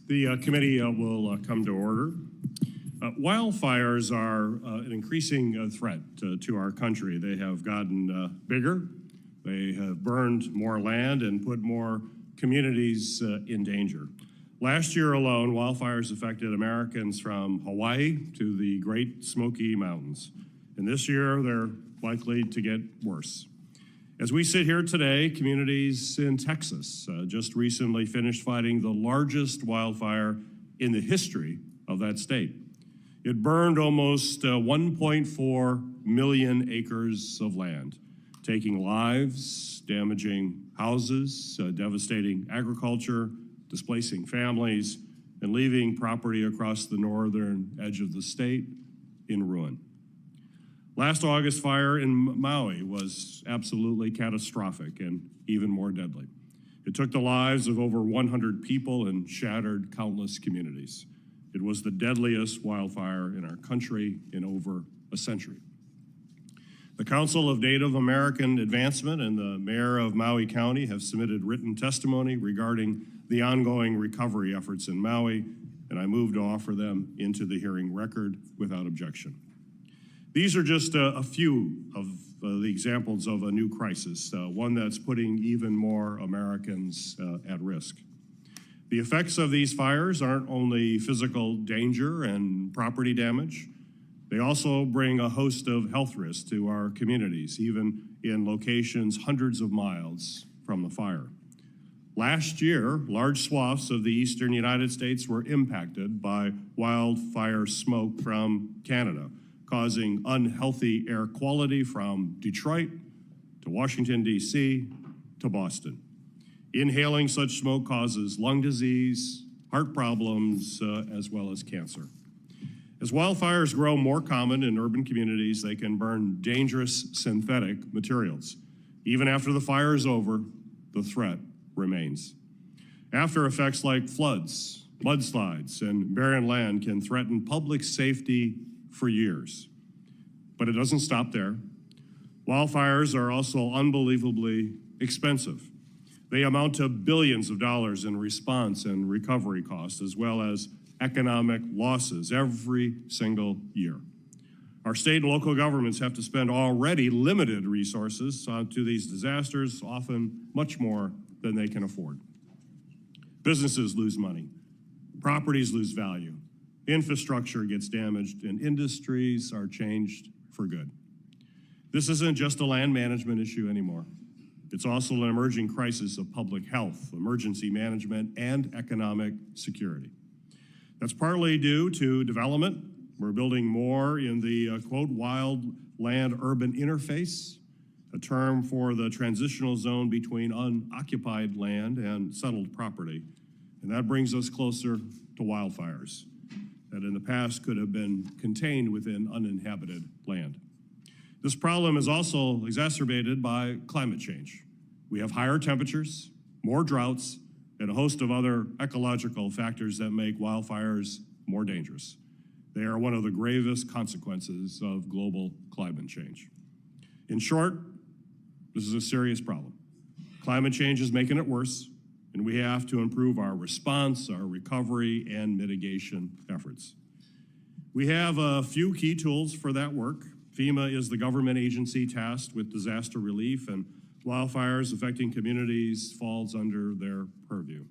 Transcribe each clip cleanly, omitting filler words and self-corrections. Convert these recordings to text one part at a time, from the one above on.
The committee will come to order. Wildfires are an increasing threat to our country. They have gotten bigger, they have burned more land and put more communities in danger. Last year alone, wildfires affected Americans from Hawaii to the Great Smoky Mountains. And this year, they're likely to get worse. As we sit here today, communities in Texas just recently finished fighting the largest wildfire in the history of that state. It burned almost 1.4 million acres of land, taking lives, damaging houses, devastating agriculture, displacing families, and leaving property across the northern edge of the state in ruin. Last August fire in Maui was absolutely catastrophic and even more deadly. It took the lives of over 100 people and shattered countless communities. It was the deadliest wildfire in our country in over a century. The Council of Native American Advancement and the Mayor of Maui County have submitted written testimony regarding the ongoing recovery efforts in Maui, and I move to offer them into the hearing record without objection. These are just a few of the examples of a new crisis, one that's putting even more Americans at risk. The effects of these fires aren't only physical danger and property damage, they also bring a host of health risks to our communities, even in locations hundreds of miles from the fire. Last year, large swaths of the eastern United States were impacted by wildfire smoke from Canada, causing unhealthy air quality from Detroit to Washington, D.C. to Boston. Inhaling such smoke causes lung disease, heart problems, as well as cancer. As wildfires grow more common in urban communities, they can burn dangerous synthetic materials. Even after the fire is over, the threat remains. After effects like floods, mudslides, and barren land can threaten public safety for years. But it doesn't stop there. Wildfires are also unbelievably expensive. They amount to billions of dollars in response and recovery costs, as well as economic losses every single year. Our state and local governments have to spend already limited resources to these disasters, often much more than they can afford. Businesses lose money, properties lose value, infrastructure gets damaged, and industries are changed for good. This isn't just a land management issue anymore. It's also an emerging crisis of public health, emergency management, and economic security. That's partly due to development. We're building more in the, quote, wild land-urban interface, a term for the transitional zone between unoccupied land and settled property. And that brings us closer to wildfires that in the past could have been contained within uninhabited land. This problem is also exacerbated by climate change. We have higher temperatures, more droughts, and a host of other ecological factors that make wildfires more dangerous. They are one of the gravest consequences of global climate change. In short, this is a serious problem. Climate change is making it worse, and we have to improve our response, our recovery, and mitigation efforts. We have a few key tools for that work. FEMA is the government agency tasked with disaster relief, and wildfires affecting communities falls under their purview.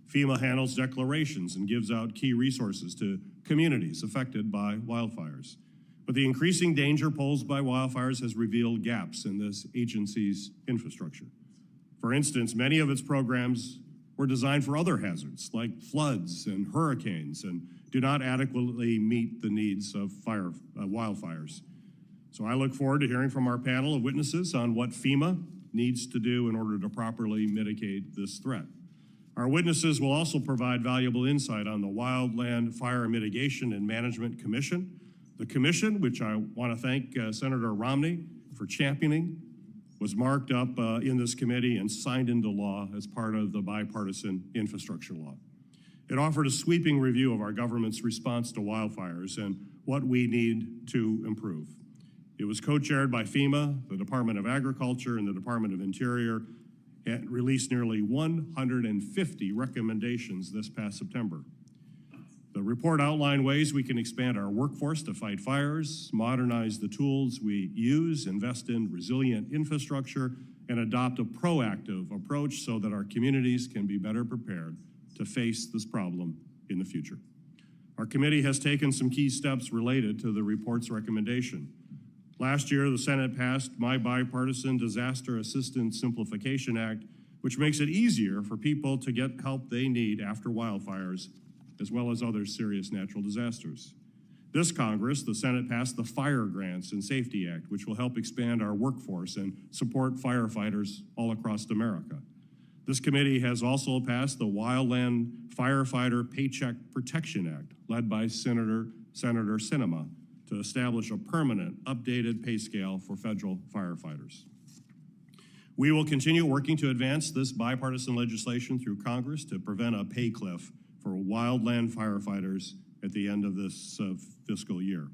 FEMA handles declarations and gives out key resources to communities affected by wildfires. But the increasing danger posed by wildfires has revealed gaps in this agency's infrastructure. For instance, many of its programs were designed for other hazards like floods and hurricanes and do not adequately meet the needs of wildfires. So I look forward to hearing from our panel of witnesses on what FEMA needs to do in order to properly mitigate this threat. Our witnesses will also provide valuable insight on the Wildland Fire Mitigation and Management Commission. The commission, which I want to thank Senator Romney for championing, was marked up in this committee and signed into law as part of the bipartisan infrastructure law. It offered a sweeping review of our government's response to wildfires and what we need to improve. It was co-chaired by FEMA, the Department of Agriculture, and the Department of Interior, and released nearly 150 recommendations this past September. The report outlined ways we can expand our workforce to fight fires, modernize the tools we use, invest in resilient infrastructure, and adopt a proactive approach so that our communities can be better prepared to face this problem in the future. Our committee has taken some key steps related to the report's recommendation. Last year, the Senate passed my bipartisan Disaster Assistance Simplification Act, which makes it easier for people to get help they need after wildfires, as well as other serious natural disasters. This Congress, the Senate passed the Fire Grants and Safety Act, which will help expand our workforce and support firefighters all across America. This committee has also passed the Wildland Firefighter Paycheck Protection Act, led by Senator Sinema, to establish a permanent, updated pay scale for federal firefighters. We will continue working to advance this bipartisan legislation through Congress to prevent a pay cliff for wildland firefighters at the end of this fiscal year.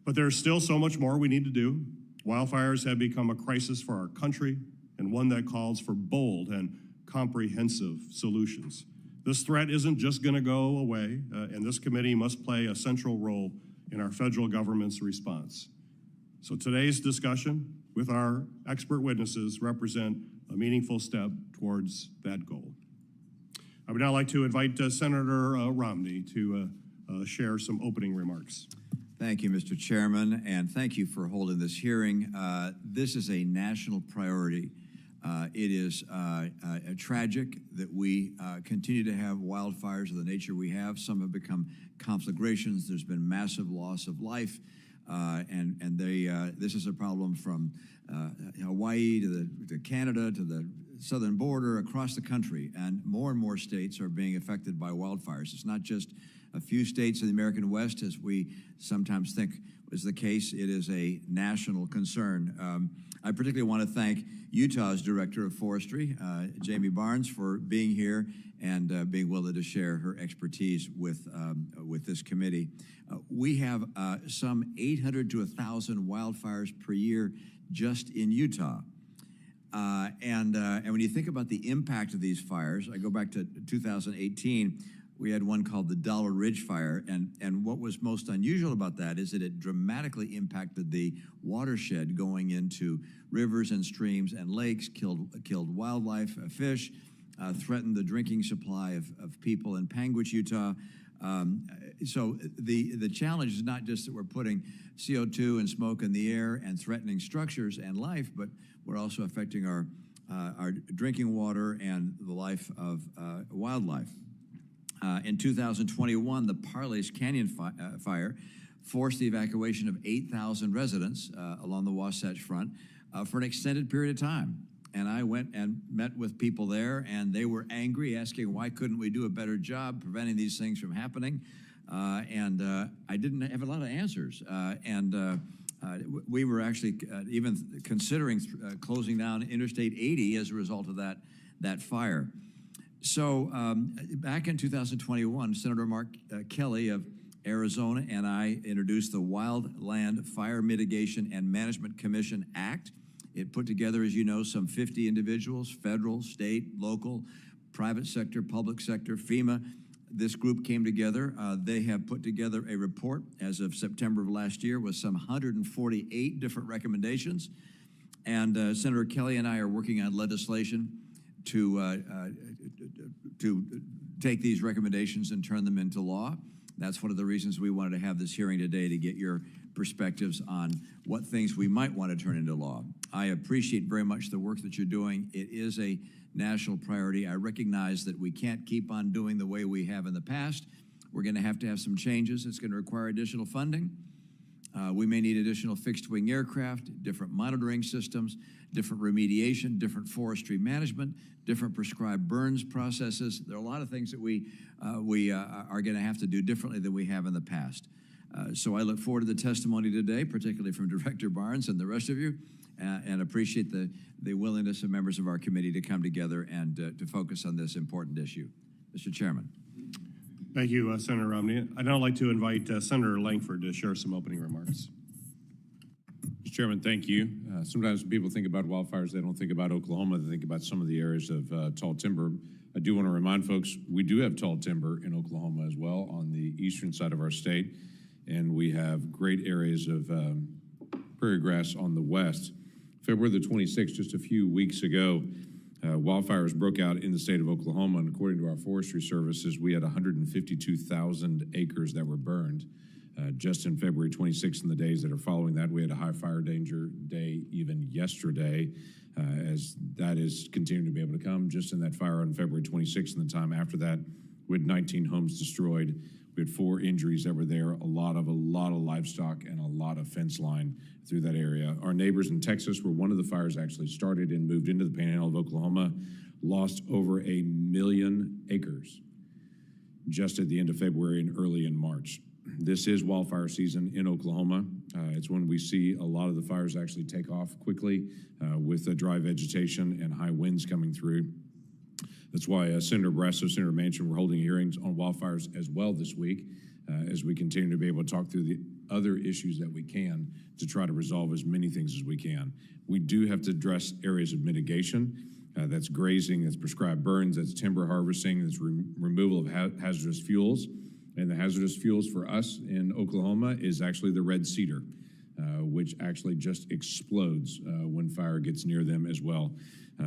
But there's still so much more we need to do. Wildfires have become a crisis for our country and one that calls for bold and comprehensive solutions. This threat isn't just going to go away, and this committee must play a central role in our federal government's response. So today's discussion with our expert witnesses represent a meaningful step towards that goal. I would now like to invite Senator Romney to share some opening remarks. Thank you, Mr. Chairman, and thank you for holding this hearing. This is a national priority. It is tragic that we continue to have wildfires of the nature we have. Some have become conflagrations. There's been massive loss of life, and this is a problem from Hawaii to Canada to the southern border, across the country, and more states are being affected by wildfires. It's not just a few states in the American West, as we sometimes think is the case. It is a national concern. I particularly want to thank Utah's Director of Forestry, Jamie Barnes, for being here and being willing to share her expertise with this committee. We have some 800 to 1,000 wildfires per year just in Utah. And when you think about the impact of these fires, I go back to 2018, we had one called the Dollar Ridge Fire, and what was most unusual about that is that it dramatically impacted the watershed going into rivers and streams and lakes, killed wildlife, fish, threatened the drinking supply of people in Panguitch, Utah. So the challenge is not just that we're putting CO2 and smoke in the air and threatening structures and life, but we're also affecting our drinking water and the life of wildlife. In 2021, the Parleys Canyon fire forced the evacuation of 8,000 residents along the Wasatch Front for an extended period of time. And I went and met with people there, and they were angry, asking why couldn't we do a better job preventing these things from happening. I didn't have a lot of answers. We were actually even considering closing down Interstate 80 as a result of that fire. So back in 2021, Senator Mark Kelly of Arizona and I introduced the Wildland Fire Mitigation and Management Commission Act. It put together, as you know, some 50 individuals, federal, state, local, private sector, public sector, FEMA. This group came together. They have put together a report as of September of last year with some 148 different recommendations. And Senator Kelly and I are working on legislation to take these recommendations and turn them into law. That's one of the reasons we wanted to have this hearing today, to get your perspectives on what things we might want to turn into law. I appreciate very much the work that you're doing. It is a national priority. I recognize that we can't keep on doing the way we have in the past. We're going to have some changes. It's going to require additional funding. We may need additional fixed-wing aircraft, different monitoring systems, different remediation, different forestry management, different prescribed burns processes. There are a lot of things that we are going to have to do differently than we have in the past. So I look forward to the testimony today, particularly from Director Barnes and the rest of you, and appreciate the willingness of members of our committee to come together and to focus on this important issue. Mr. Chairman. Thank you, Senator Romney. I'd now like to invite Senator Lankford to share some opening remarks. Mr. Mr. Chairman, thank you. Sometimes when people think about wildfires, they don't think about Oklahoma. They think about some of the areas of tall timber. I do want to remind folks, we do have tall timber in Oklahoma as well on the eastern side of our state, and we have great areas of prairie grass on the west. February the 26th, just a few weeks ago, wildfires broke out in the state of Oklahoma, and according to our forestry services, we had 152,000 acres that were burned. Just in February 26th and the days that are following that, we had a high fire danger day even yesterday, as that is continuing to be able to come. Just in that fire on February 26th and the time after that, we had 19 homes destroyed. We had 4 injuries that were there, a lot of livestock and a lot of fence line through that area. Our neighbors in Texas, where one of the fires actually started and moved into the Panhandle of Oklahoma, lost over 1 million acres just at the end of February and early in March. This is wildfire season in Oklahoma. It's when we see a lot of the fires actually take off quickly with dry vegetation and high winds coming through. That's why Senator Brasso, Senator Manchin, we're holding hearings on wildfires as well this week as we continue to be able to talk through the other issues that we can to try to resolve as many things as we can. We do have to address areas of mitigation. That's grazing, that's prescribed burns, that's timber harvesting, that's removal of hazardous fuels. And the hazardous fuels for us in Oklahoma is actually the red cedar, which actually just explodes when fire gets near them as well.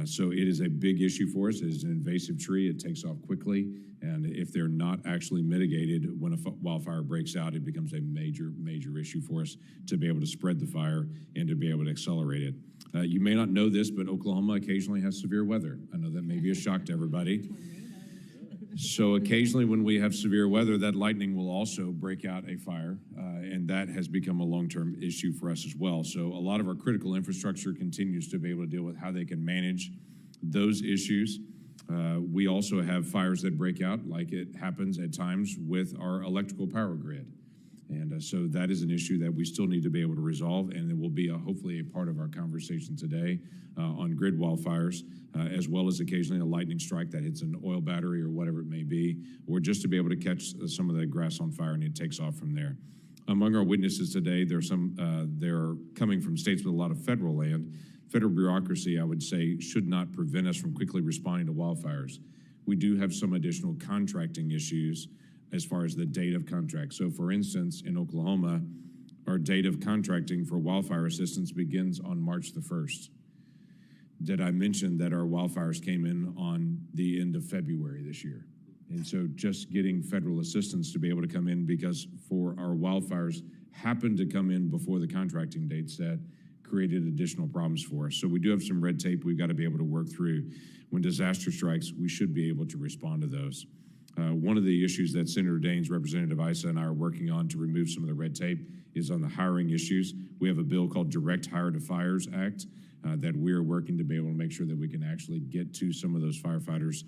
So it is a big issue for us. It is an invasive tree. It takes off quickly. And if they're not actually mitigated, when a wildfire breaks out, it becomes a major, major issue for us to be able to spread the fire and to be able to accelerate it. You may not know this, but Oklahoma occasionally has severe weather. I know that may be a shock to everybody. So occasionally when we have severe weather, that lightning will also break out a fire, and that has become a long-term issue for us as well. So a lot of our critical infrastructure continues to be able to deal with how they can manage those issues. We also have fires that break out, like it happens at times with our electrical power grid. And so that is an issue that we still need to be able to resolve, and it will be hopefully a part of our conversation today on grid wildfires, as well as occasionally a lightning strike that hits an oil battery or whatever it may be, or just to be able to catch some of the grass on fire and it takes off from there. Among our witnesses today, they're coming from states with a lot of federal land. Federal bureaucracy, I would say, should not prevent us from quickly responding to wildfires. We do have some additional contracting issues as far as the date of contract. So for instance, in Oklahoma, our date of contracting for wildfire assistance begins on March the 1st. Did I mention that our wildfires came in on the end of February this year? And so just getting federal assistance to be able to come in, because for our wildfires happened to come in before the contracting date set, created additional problems for us. So we do have some red tape we've got to be able to work through. When disaster strikes, we should be able to respond to those. One of the issues that Senator Daines, Representative Issa, and I are working on to remove some of the red tape is on the hiring issues. We have a bill called Direct Hire to Fires Act that we're working to be able to make sure that we can actually get to some of those firefighters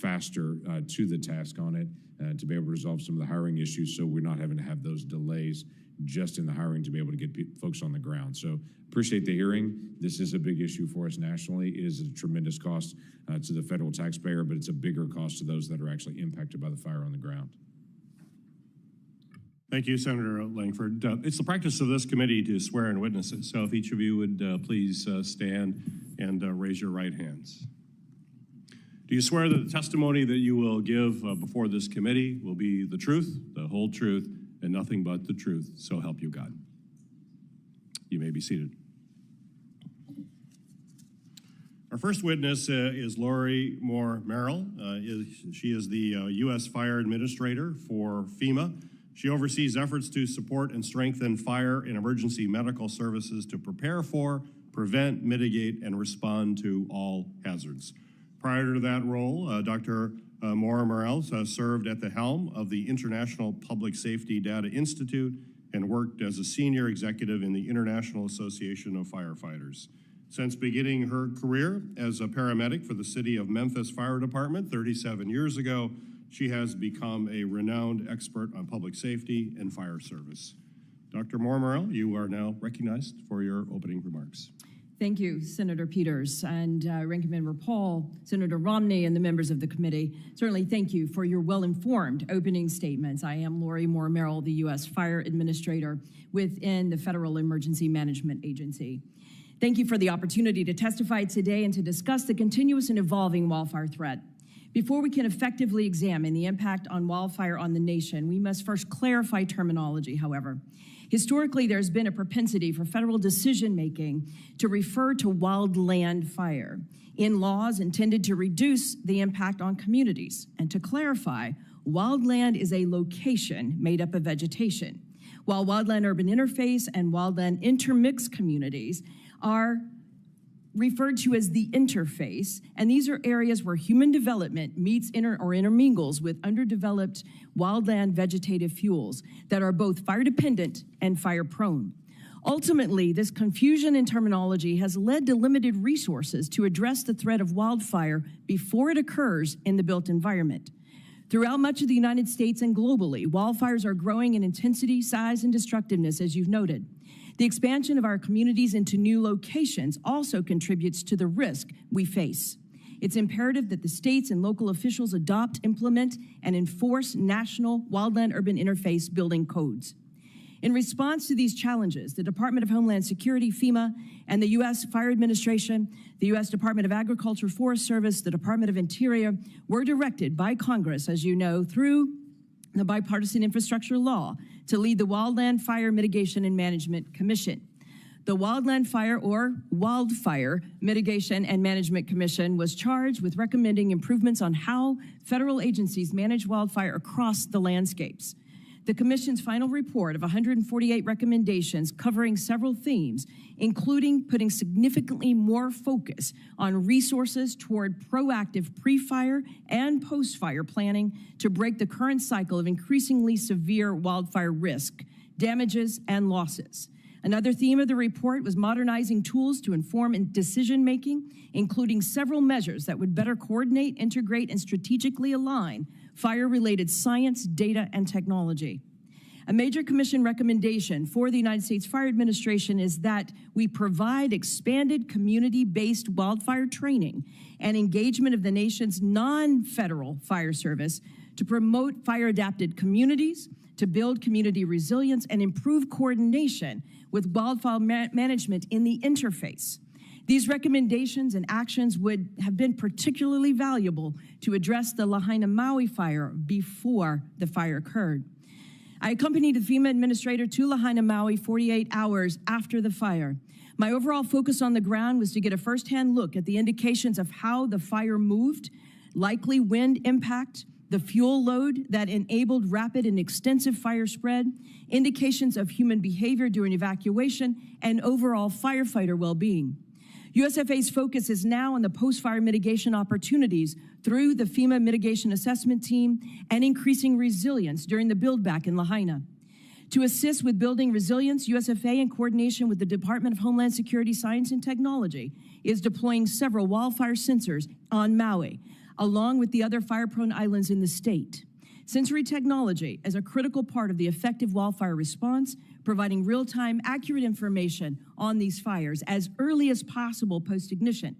faster to the task on it, to be able to resolve some of the hiring issues so we're not having to have those delays just in the hiring to be able to get folks on the ground. So appreciate the hearing. This is a big issue for us nationally. It is a tremendous cost to the federal taxpayer, but it's a bigger cost to those that are actually impacted by the fire on the ground. Thank you, Senator Langford. It's the practice of this committee to swear in witnesses. So if each of you would please stand and raise your right hands. Do you swear that the testimony that you will give before this committee will be the truth, the whole truth, and nothing but the truth, so help you God? You may be seated. Our first witness is Lori Moore-merrell. She is the U.S. Fire Administrator for FEMA. She oversees efforts to support and strengthen fire and emergency medical services to prepare for, prevent, mitigate, and respond to all hazards. Prior to that role, Dr. Moore-merrell served at the helm of the International Public Safety Data Institute and worked as a senior executive in the International Association of Firefighters. Since beginning her career as a paramedic for the City of Memphis Fire Department 37 years ago, she has become a renowned expert on public safety and fire service. Dr. Moore-merrell, you are now recognized for your opening remarks. Thank you, Senator Peters and Ranking Member Paul, Senator Romney, and the members of the committee. Certainly thank you for your well-informed opening statements. I am Lori Moore-merrell, the U.S. Fire Administrator within the Federal Emergency Management Agency. Thank you for the opportunity to testify today and to discuss the continuous and evolving wildfire threat. Before we can effectively examine the impact on wildfire on the nation, we must first clarify terminology, however. Historically, there's been a propensity for federal decision-making to refer to wildland fire in laws intended to reduce the impact on communities. And to clarify, wildland is a location made up of vegetation, while wildland-urban interface and wildland intermixed communities are referred to as the interface, and these are areas where human development meets or intermingles with underdeveloped wildland vegetative fuels that are both fire-dependent and fire-prone. Ultimately, this confusion in terminology has led to limited resources to address the threat of wildfire before it occurs in the built environment. Throughout much of the United States and globally, wildfires are growing in intensity, size, and destructiveness, as you've noted. The expansion of our communities into new locations also contributes to the risk we face. It's imperative that the states and local officials adopt, implement, and enforce national wildland-urban interface building codes. In response to these challenges, the Department of Homeland Security, FEMA, and the U.S. Fire Administration, the U.S. Department of Agriculture, Forest Service, the Department of Interior were directed by Congress, as you know, through the Bipartisan Infrastructure Law to lead the Wildland Fire Mitigation and Management Commission. The Wildland Fire, or Wildfire Mitigation and Management Commission, was charged with recommending improvements on how federal agencies manage wildfire across the landscapes. The Commission's final report of 148 recommendations covering several themes, including putting significantly more focus on resources toward proactive pre-fire and post-fire planning to break the current cycle of increasingly severe wildfire risk, damages, and losses. Another theme of the report was modernizing tools to inform decision-making, including several measures that would better coordinate, integrate, and strategically align fire-related science, data, and technology. A major commission recommendation for the United States Fire Administration is that we provide expanded community-based wildfire training and engagement of the nation's non-federal fire service to promote fire-adapted communities, to build community resilience, and improve coordination with wildfire management in the interface. These recommendations and actions would have been particularly valuable to address the Lahaina Maui fire before the fire occurred. I accompanied the FEMA administrator to Lahaina Maui 48 hours after the fire. My overall focus on the ground was to get a firsthand look at the indications of how the fire moved, likely wind impact, the fuel load that enabled rapid and extensive fire spread, indications of human behavior during evacuation, and overall firefighter well-being. USFA's focus is now on the post-fire mitigation opportunities through the FEMA Mitigation Assessment Team and increasing resilience during the build-back in Lahaina. To assist with building resilience, USFA, in coordination with the Department of Homeland Security, Science, and Technology, is deploying several wildfire sensors on Maui, along with the other fire-prone islands in the state. Sensory technology is a critical part of the effective wildfire response, providing real-time, accurate information on these fires as early as possible post-ignition,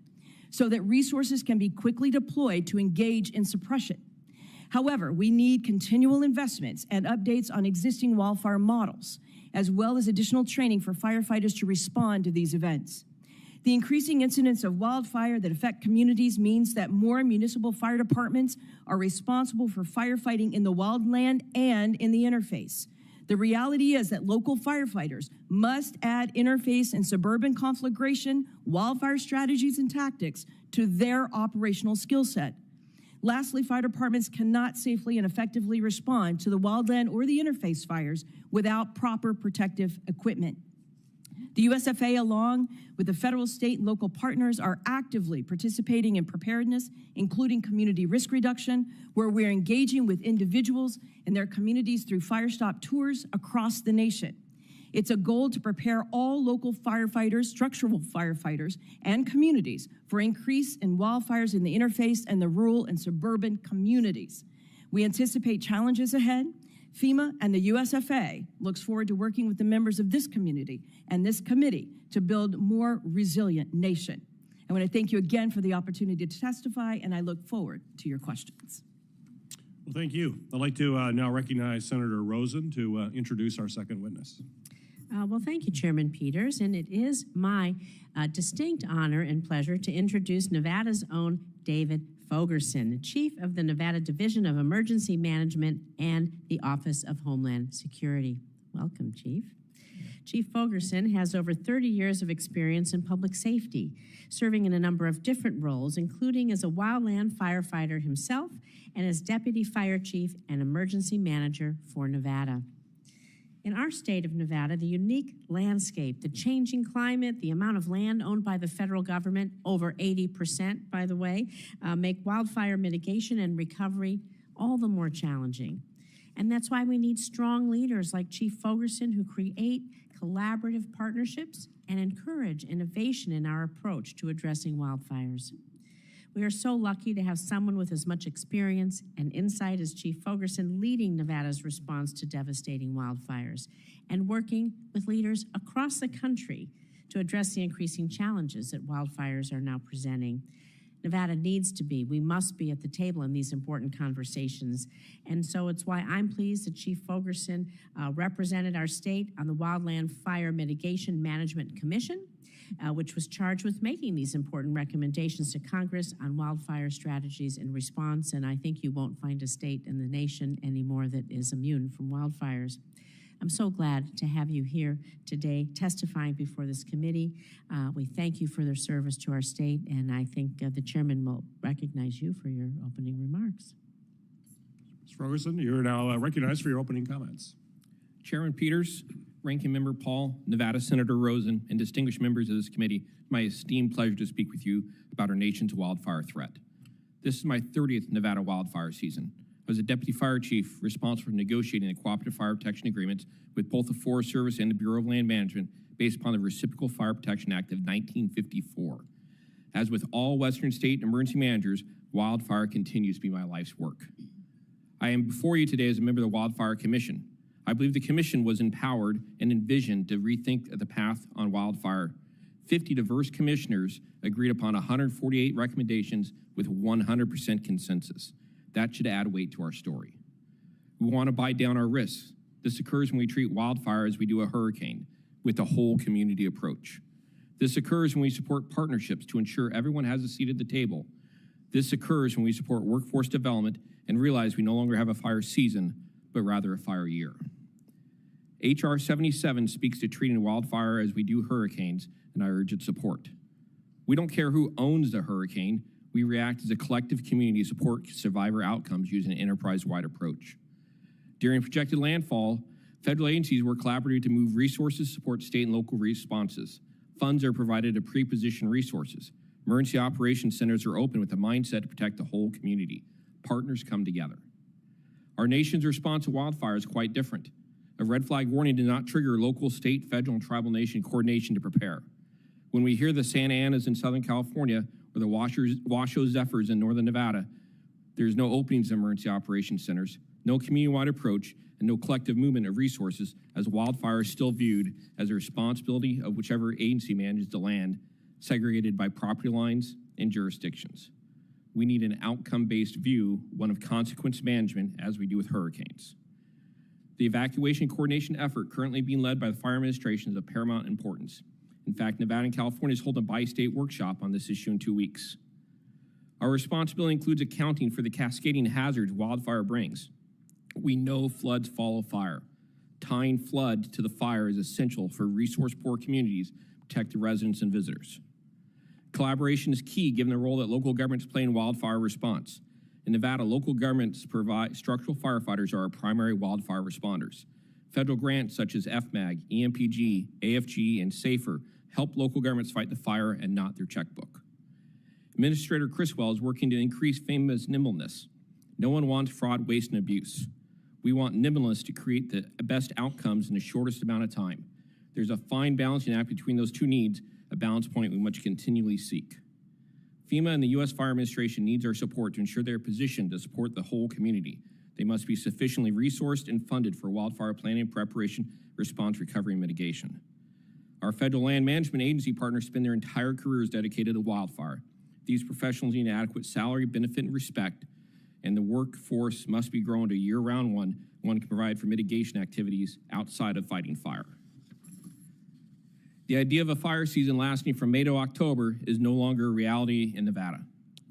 so that resources can be quickly deployed to engage in suppression. However, we need continual investments and updates on existing wildfire models, as well as additional training for firefighters to respond to these events. The increasing incidence of wildfire that affect communities means that more municipal fire departments are responsible for firefighting in the wildland and in the interface. The reality is that local firefighters must add interface and suburban conflagration, wildfire strategies and tactics to their operational skill set. Lastly, fire departments cannot safely and effectively respond to the wildland or the interface fires without proper protective equipment. The USFA, along with the federal, state, and local partners, are actively participating in preparedness, including community risk reduction, where we're engaging with individuals and their communities through fire stop tours across the nation. It's a goal to prepare all local firefighters, structural firefighters, and communities for increase in wildfires in the interface and the rural and suburban communities. We anticipate challenges ahead. FEMA and the USFA looks forward to working with the members of this community and this committee to build a more resilient nation. I want to thank you again for the opportunity to testify, and I look forward to your questions. Well, thank you. I'd like to now recognize Senator Rosen to introduce our second witness. Well, thank you, Chairman Peters, and it is my distinct honor and pleasure to introduce Nevada's own David Fogerson, Chief of the Nevada Division of Emergency Management and the Office of Homeland Security. Welcome, Chief. Chief Fogerson has over 30 years of experience in public safety, serving in a number of different roles, including as a wildland firefighter himself and as Deputy Fire Chief and Emergency Manager for Nevada. In our state of Nevada, the unique landscape, the changing climate, the amount of land owned by the federal government, over 80%, by the way, make wildfire mitigation and recovery all the more challenging. And that's why we need strong leaders like Chief Fogerson who create collaborative partnerships and encourage innovation in our approach to addressing wildfires. We are so lucky to have someone with as much experience and insight as Chief Fogerson leading Nevada's response to devastating wildfires and working with leaders across the country to address the increasing challenges that wildfires are now presenting. Nevada needs to be, we must be at the table in these important conversations. And so it's why I'm pleased that Chief Fogerson represented our state on the Wildland Fire Mitigation Management Commission, which was charged with making these important recommendations to Congress on wildfire strategies and response. And I think you won't find a state in the nation anymore that is immune from wildfires. I'm so glad to have you here today testifying before this committee. We thank you for their service to our state, and I think the chairman will recognize you for your opening remarks. Ms. Fogerson, you're now recognized for your opening comments. Chairman Peters, Ranking Member Paul, Nevada Senator Rosen, and distinguished members of this committee, it's my esteemed pleasure to speak with you about our nation's wildfire threat. This is my 30th Nevada wildfire season. I was a deputy fire chief responsible for negotiating the cooperative fire protection agreements with both the Forest Service and the Bureau of Land Management based upon the Reciprocal Fire Protection Act of 1954. As with all Western state emergency managers, wildfire continues to be my life's work. I am before you today as a member of the Wildfire Commission. I believe the commission was empowered and envisioned to rethink the path on wildfire. 50 diverse commissioners agreed upon 148 recommendations with 100% consensus. That should add weight to our story. We want to buy down our risks. This occurs when we treat wildfire as we do a hurricane, with a whole community approach. This occurs when we support partnerships to ensure everyone has a seat at the table. This occurs when we support workforce development and realize we no longer have a fire season, but rather a fire year. H.R. 77 speaks to treating wildfire as we do hurricanes, and I urge its support. We don't care who owns the hurricane. We react as a collective community to support survivor outcomes using an enterprise-wide approach. During projected landfall, federal agencies work collaboratively to move resources to support state and local responses. Funds are provided to pre-position resources. Emergency operations centers are open with a mindset to protect the whole community. Partners come together. Our nation's response to wildfire is quite different. A red flag warning did not trigger local, state, federal, and tribal nation coordination to prepare. When we hear the Santa Anas in Southern California or the Washoe Zephyrs in Northern Nevada, there's no openings in emergency operations centers, no community-wide approach, and no collective movement of resources, as wildfire is still viewed as a responsibility of whichever agency manages the land, segregated by property lines and jurisdictions. We need an outcome-based view, one of consequence management, as we do with hurricanes. The evacuation coordination effort currently being led by the Fire Administration is of paramount importance. In fact, Nevada and California is holding a bi-state workshop on this issue in 2 weeks. Our responsibility includes accounting for the cascading hazards wildfire brings. We know floods follow fire. Tying flood to the fire is essential for resource-poor communities to protect the residents and visitors. Collaboration is key given the role that local governments play in wildfire response. In Nevada, local governments provide structural firefighters are our primary wildfire responders. Federal grants such as FMAG, EMPG, AFG, and SAFER help local governments fight the fire and not their checkbook. Administrator Criswell is working to increase FEMA's nimbleness. No one wants fraud, waste, and abuse. We want nimbleness to create the best outcomes in the shortest amount of time. There's a fine balancing act between those two needs, a balance point we must continually seek. FEMA and the U.S. Fire Administration needs our support to ensure they are positioned to support the whole community. They must be sufficiently resourced and funded for wildfire planning, preparation, response, recovery, and mitigation. Our federal land management agency partners spend their entire careers dedicated to wildfire. These professionals need adequate salary, benefit, and respect, and the workforce must be grown to year-round one can provide for mitigation activities outside of fighting fire. The idea of a fire season lasting from May to October is no longer a reality in Nevada.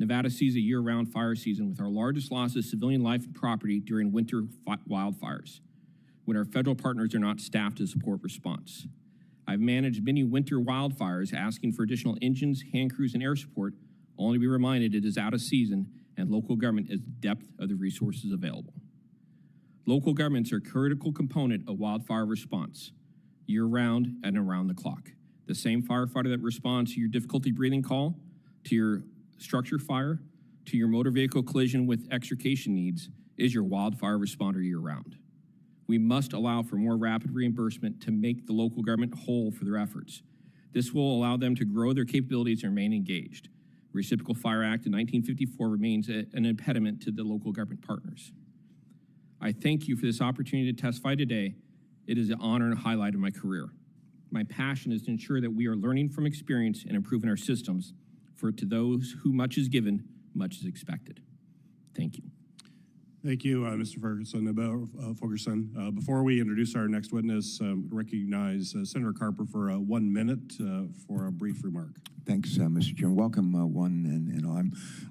Nevada sees a year-round fire season with our largest loss of civilian life and property during winter wildfires, when our federal partners are not staffed to support response. I've managed many winter wildfires asking for additional engines, hand crews, and air support, only to be reminded it is out of season and local government is the depth of the resources available. Local governments are a critical component of wildfire response, year-round and around the clock. The same firefighter that responds to your difficulty breathing call, to your structure fire, to your motor vehicle collision with extrication needs is your wildfire responder year-round. We must allow for more rapid reimbursement to make the local government whole for their efforts. This will allow them to grow their capabilities and remain engaged. The Reciprocal Fire Act of 1954 remains an impediment to the local government partners. I thank you for this opportunity to testify today. It is an honor and a highlight of my career. My passion is to ensure that we are learning from experience and improving our systems, for to those who much is given, much is expected. Thank you. Thank you, Mr. Fogerson. Before we introduce our next witness, recognize Senator Carper for 1 minute for a brief remark. Thanks, Mr. Chairman. Welcome,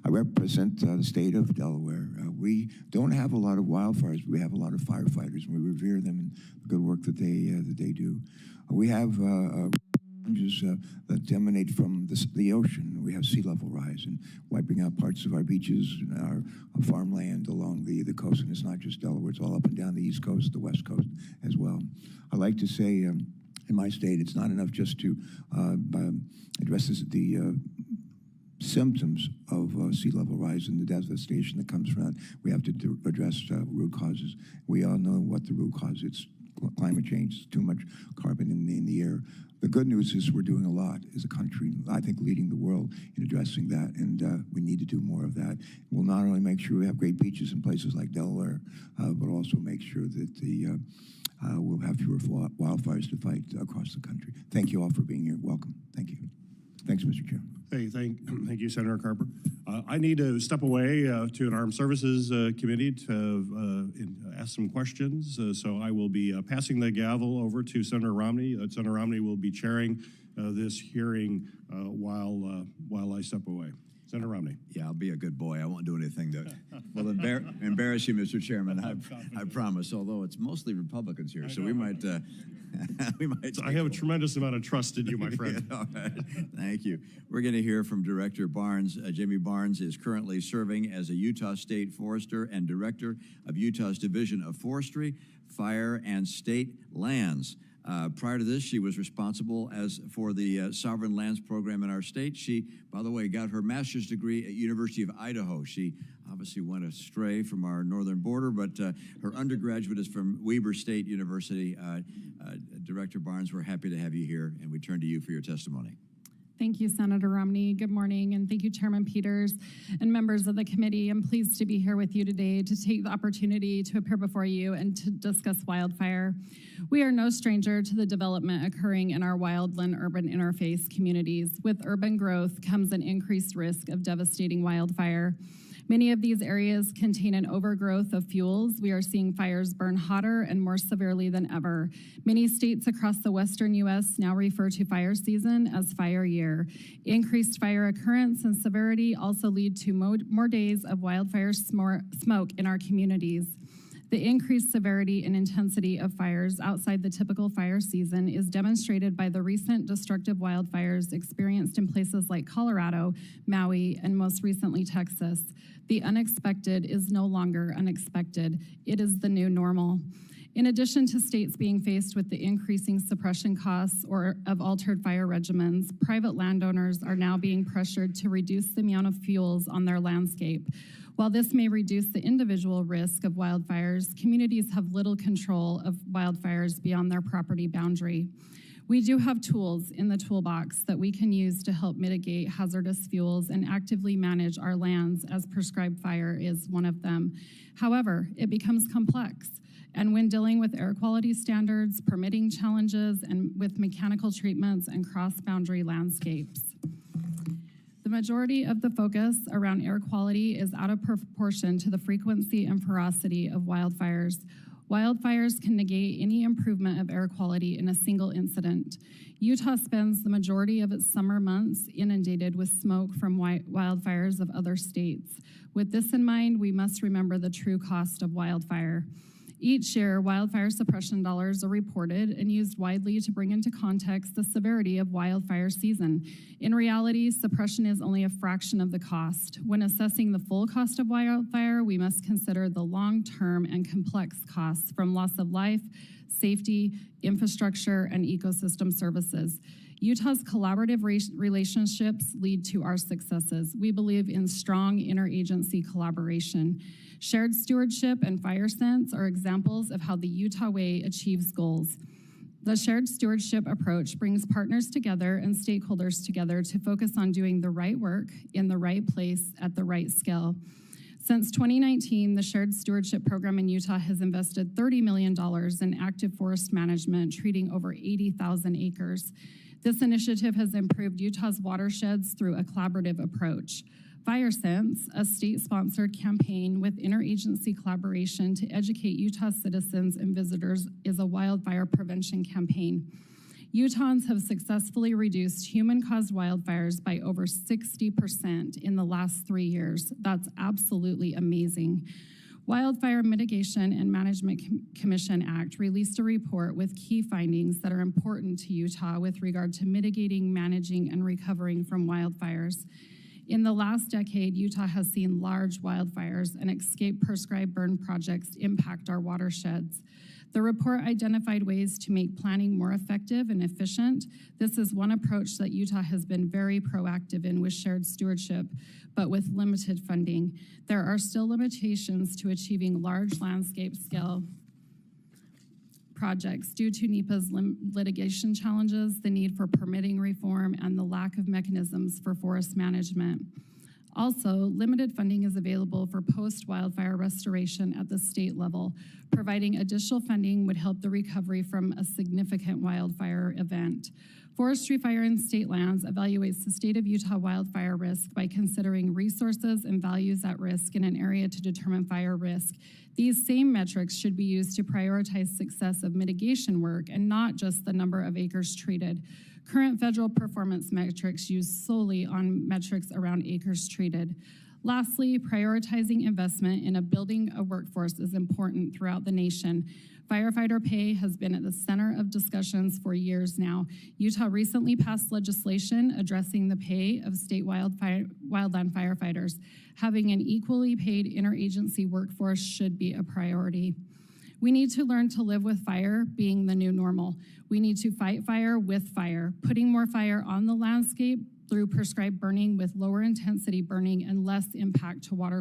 I represent the state of Delaware. We don't have a lot of wildfires. We have a lot of firefighters, and we revere them and the good work that they do. We have challenges that emanate from the ocean. We have sea level rise and wiping out parts of our beaches and our farmland along the coast. And it's not just Delaware, it's all up and down the East Coast, the West Coast as well. I like to say in my state, it's not enough just to address the symptoms of sea level rise and the devastation that comes from that. We have to address root causes. We all know what the root cause is. Climate change, too much carbon in the air. The good news is we're doing a lot as a country, I think leading the world in addressing that, and we need to do more of that. We'll not only make sure we have great beaches in places like Delaware, but also make sure that we'll have fewer wildfires to fight across the country. Thank you all for being here. Welcome. Thank you. Thanks, Mr. Chair. Hey, thank you, Senator Carper. I need to step away to an Armed Services Committee to ask some questions. So I will be passing the gavel over to Senator Romney. Senator Romney will be chairing this hearing while I step away. Senator Romney. Yeah, I'll be a good boy. I won't do anything that will embarrass you, Mr. Chairman. I promise. Although it's mostly Republicans here, so we might. I have a tremendous amount of trust in you, my friend. All right. Thank you. We're going to hear from Director Barnes. Jamie Barnes is currently serving as a Utah State Forester and Director of Utah's Division of Forestry, Fire, and State Lands. Prior to this, she was responsible for the Sovereign Lands Program in our state. She, by the way, got her master's degree at University of Idaho. She obviously went astray from our northern border, but her undergraduate is from Weber State University. Director Barnes, we're happy to have you here, and we turn to you for your testimony. Thank you, Senator Romney. Good morning, and thank you, Chairman Peters and members of the committee. I'm pleased to be here with you today to take the opportunity to appear before you and to discuss wildfire. We are no stranger to the development occurring in our wildland-urban interface communities. With urban growth comes an increased risk of devastating wildfire. Many of these areas contain an overgrowth of fuels. We are seeing fires burn hotter and more severely than ever. Many states across the western U.S. now refer to fire season as fire year. Increased fire occurrence and severity also lead to more days of wildfire smoke in our communities. The increased severity and intensity of fires outside the typical fire season is demonstrated by the recent destructive wildfires experienced in places like Colorado, Maui, and most recently Texas. The unexpected is no longer unexpected. It is the new normal. In addition to states being faced with the increasing suppression costs of altered fire regimens, private landowners are now being pressured to reduce the amount of fuels on their landscape. While this may reduce the individual risk of wildfires, communities have little control of wildfires beyond their property boundary. We do have tools in the toolbox that we can use to help mitigate hazardous fuels and actively manage our lands, as prescribed fire is one of them. However, it becomes complex. And when dealing with air quality standards, permitting challenges, and with mechanical treatments and cross-boundary landscapes. The majority of the focus around air quality is out of proportion to the frequency and ferocity of wildfires. Wildfires can negate any improvement of air quality in a single incident. Utah spends the majority of its summer months inundated with smoke from wildfires of other states. With this in mind, we must remember the true cost of wildfire. Each year, wildfire suppression dollars are reported and used widely to bring into context the severity of wildfire season. In reality, suppression is only a fraction of the cost. When assessing the full cost of wildfire, we must consider the long-term and complex costs from loss of life, safety, infrastructure, and ecosystem services. Utah's collaborative relationships lead to our successes. We believe in strong interagency collaboration. Shared stewardship and fire sense are examples of how the Utah Way achieves goals. The shared stewardship approach brings partners together and stakeholders together to focus on doing the right work in the right place at the right scale. Since 2019, the Shared Stewardship Program in Utah has invested $30 million in active forest management, treating over 80,000 acres. This initiative has improved Utah's watersheds through a collaborative approach. Fire Sense, a state-sponsored campaign with interagency collaboration to educate Utah citizens and visitors, is a wildfire prevention campaign. Utahns have successfully reduced human-caused wildfires by over 60% in the last 3 years. That's absolutely amazing. Wildfire Mitigation and Management Commission Act released a report with key findings that are important to Utah with regard to mitigating, managing, and recovering from wildfires. In the last decade, Utah has seen large wildfires and escape prescribed burn projects impact our watersheds. The report identified ways to make planning more effective and efficient. This is one approach that Utah has been very proactive in with shared stewardship, but with limited funding. There are still limitations to achieving large landscape scale projects due to NEPA's litigation challenges, the need for permitting reform, and the lack of mechanisms for forest management. Also, limited funding is available for post-wildfire restoration at the state level. Providing additional funding would help the recovery from a significant wildfire event. Forestry Fire in State Lands evaluates the state of Utah wildfire risk by considering resources and values at risk in an area to determine fire risk. These same metrics should be used to prioritize success of mitigation work and not just the number of acres treated. Current federal performance metrics use solely on metrics around acres treated. Lastly, prioritizing investment in building a workforce is important throughout the nation. Firefighter pay has been at the center of discussions for years now. Utah recently passed legislation addressing the pay of state wildland firefighters. Having an equally paid interagency workforce should be a priority. We need to learn to live with fire being the new normal. We need to fight fire with fire, putting more fire on the landscape through prescribed burning with lower intensity burning and less impact to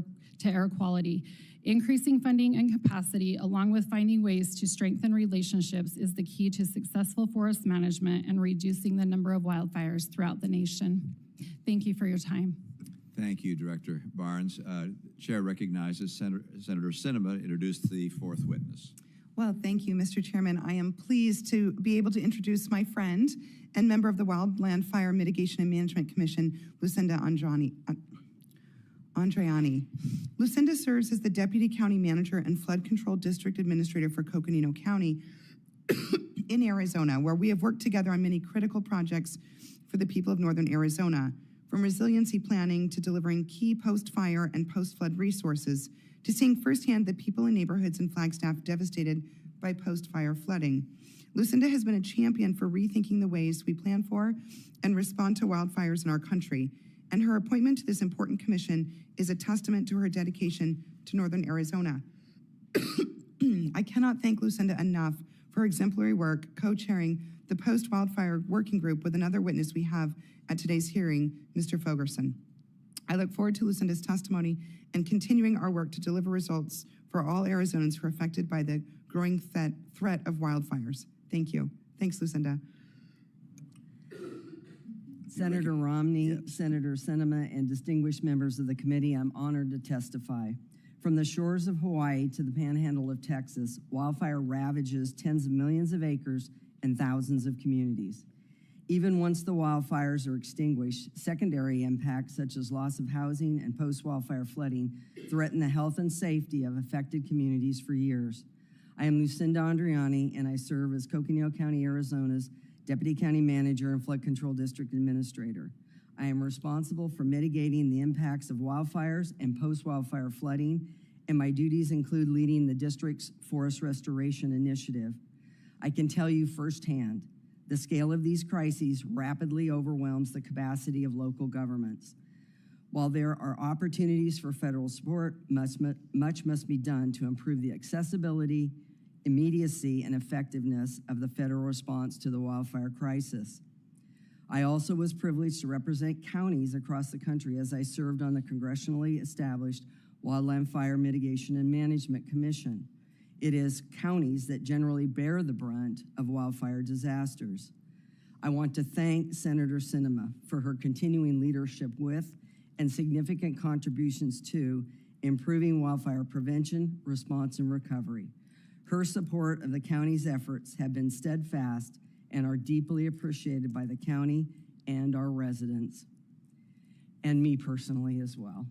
air quality. Increasing funding and capacity, along with finding ways to strengthen relationships, is the key to successful forest management and reducing the number of wildfires throughout the nation. Thank you for your time. Thank you, Director Barnes. Chair recognizes Senator Sinema introduce the fourth witness. Well, thank you, Mr. Chairman. I am pleased to be able to introduce my friend and member of the Wildland Fire Mitigation and Management Commission, Lucinda Andreani. Lucinda serves as the Deputy County Manager and Flood Control District Administrator for Coconino County in Arizona, where we have worked together on many critical projects for the people of Northern Arizona, from resiliency planning to delivering key post-fire and post-flood resources, to seeing firsthand the people in neighborhoods and Flagstaff devastated by post-fire flooding. Lucinda has been a champion for rethinking the ways we plan for and respond to wildfires in our country, and her appointment to this important commission is a testament to her dedication to Northern Arizona. I cannot thank Lucinda enough for her exemplary work co-chairing the post-wildfire working group with another witness we have at today's hearing, Mr. Fogerson. I look forward to Lucinda's testimony and continuing our work to deliver results for all Arizonans who are affected by the growing threat of wildfires. Thank you. Thanks, Lucinda. Senator Romney, Senator Sinema, and distinguished members of the committee, I'm honored to testify. From the shores of Hawaii to the panhandle of Texas, wildfire ravages tens of millions of acres and thousands of communities. Even once the wildfires are extinguished, secondary impacts such as loss of housing and post-wildfire flooding threaten the health and safety of affected communities for years. I am Lucinda Andreani, and I serve as Coconino County, Arizona's Deputy County Manager and Flood Control District Administrator. I am responsible for mitigating the impacts of wildfires and post-wildfire flooding, and my duties include leading the district's forest restoration initiative. I can tell you firsthand, the scale of these crises rapidly overwhelms the capacity of local governments. While there are opportunities for federal support, much must be done to improve the accessibility, immediacy, and effectiveness of the federal response to the wildfire crisis. I also was privileged to represent counties across the country as I served on the congressionally established Wildland Fire Mitigation and Management Commission. It is counties that generally bear the brunt of wildfire disasters. I want to thank Senator Sinema for her continuing leadership with and significant contributions to improving wildfire prevention, response, and recovery. Her support of the county's efforts have been steadfast and are deeply appreciated by the county and our residents, and me personally as well.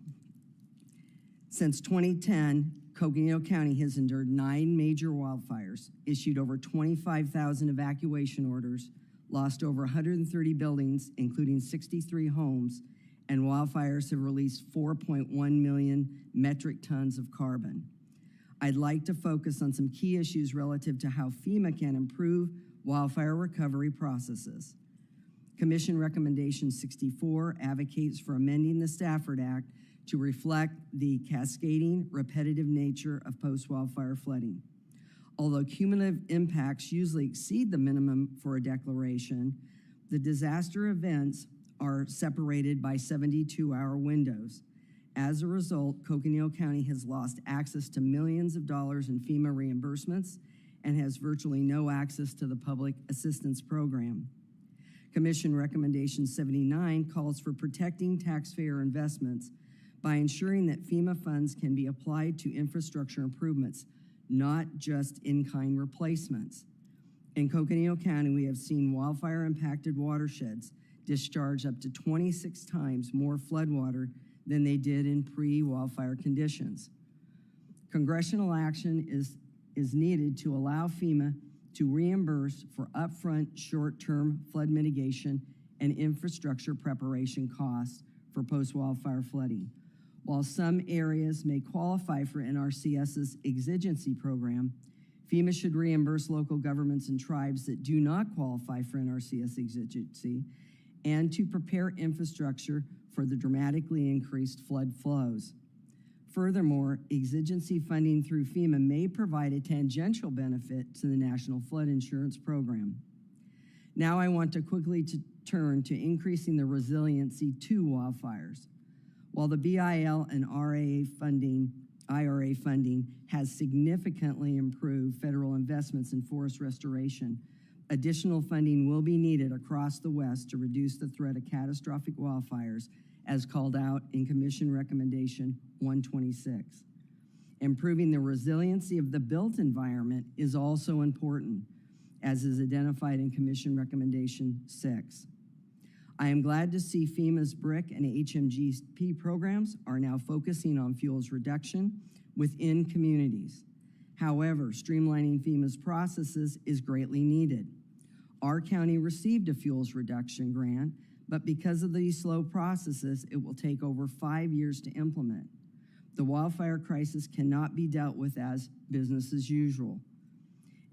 Since 2010, Coconino County has endured 9 major wildfires, issued over 25,000 evacuation orders, lost over 130 buildings, including 63 homes, and wildfires have released 4.1 million metric tons of carbon. I'd like to focus on some key issues relative to how FEMA can improve wildfire recovery processes. Commission Recommendation 64 advocates for amending the Stafford Act to reflect the cascading, repetitive nature of post-wildfire flooding. Although cumulative impacts usually exceed the minimum for a declaration, the disaster events are separated by 72-hour windows. As a result, Coconino County has lost access to millions of dollars in FEMA reimbursements and has virtually no access to the public assistance program. Commission Recommendation 79 calls for protecting taxpayer investments by ensuring that FEMA funds can be applied to infrastructure improvements, not just in-kind replacements. In Coconino County, we have seen wildfire-impacted watersheds discharge up to 26 times more floodwater than they did in pre-wildfire conditions. Congressional action is needed to allow FEMA to reimburse for upfront short-term flood mitigation and infrastructure preparation costs for post-wildfire flooding. While some areas may qualify for NRCS's exigency program, FEMA should reimburse local governments and tribes that do not qualify for NRCS exigency and to prepare infrastructure for the dramatically increased flood flows. Furthermore, exigency funding through FEMA may provide a tangential benefit to the National Flood Insurance Program. Now I want to quickly turn to increasing the resiliency to wildfires. While the BIL and IRA funding has significantly improved federal investments in forest restoration, additional funding will be needed across the West to reduce the threat of catastrophic wildfires as called out in Commission Recommendation 126. Improving the resiliency of the built environment is also important, as is identified in Commission Recommendation 6. I am glad to see FEMA's BRIC and HMGP programs are now focusing on fuels reduction within communities. However, streamlining FEMA's processes is greatly needed. Our county received a fuels reduction grant, but because of these slow processes, it will take over 5 years to implement. The wildfire crisis cannot be dealt with as business as usual.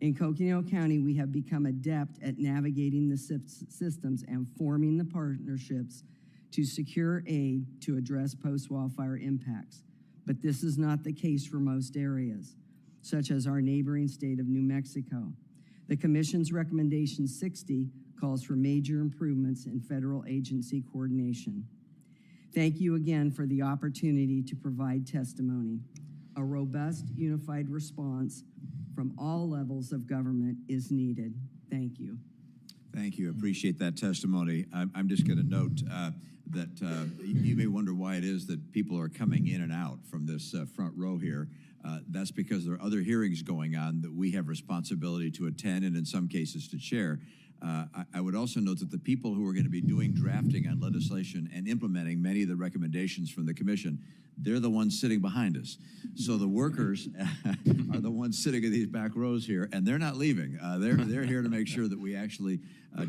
In Coconino County, we have become adept at navigating the systems and forming the partnerships to secure aid to address post-wildfire impacts. But this is not the case for most areas, such as our neighboring state of New Mexico. The Commission's Recommendation 60 calls for major improvements in federal agency coordination. Thank you again for the opportunity to provide testimony. A robust, unified response from all levels of government is needed. Thank you. Thank you. Appreciate that testimony. I'm just going to note that you may wonder why it is that people are coming in and out from this front row here. That's because there are other hearings going on that we have responsibility to attend and in some cases to chair. I would also note that the people who are going to be doing drafting on legislation and implementing many of the recommendations from the commission, they're the ones sitting behind us. So the workers are the ones sitting in these back rows here, and they're not leaving. They're here to make sure that we actually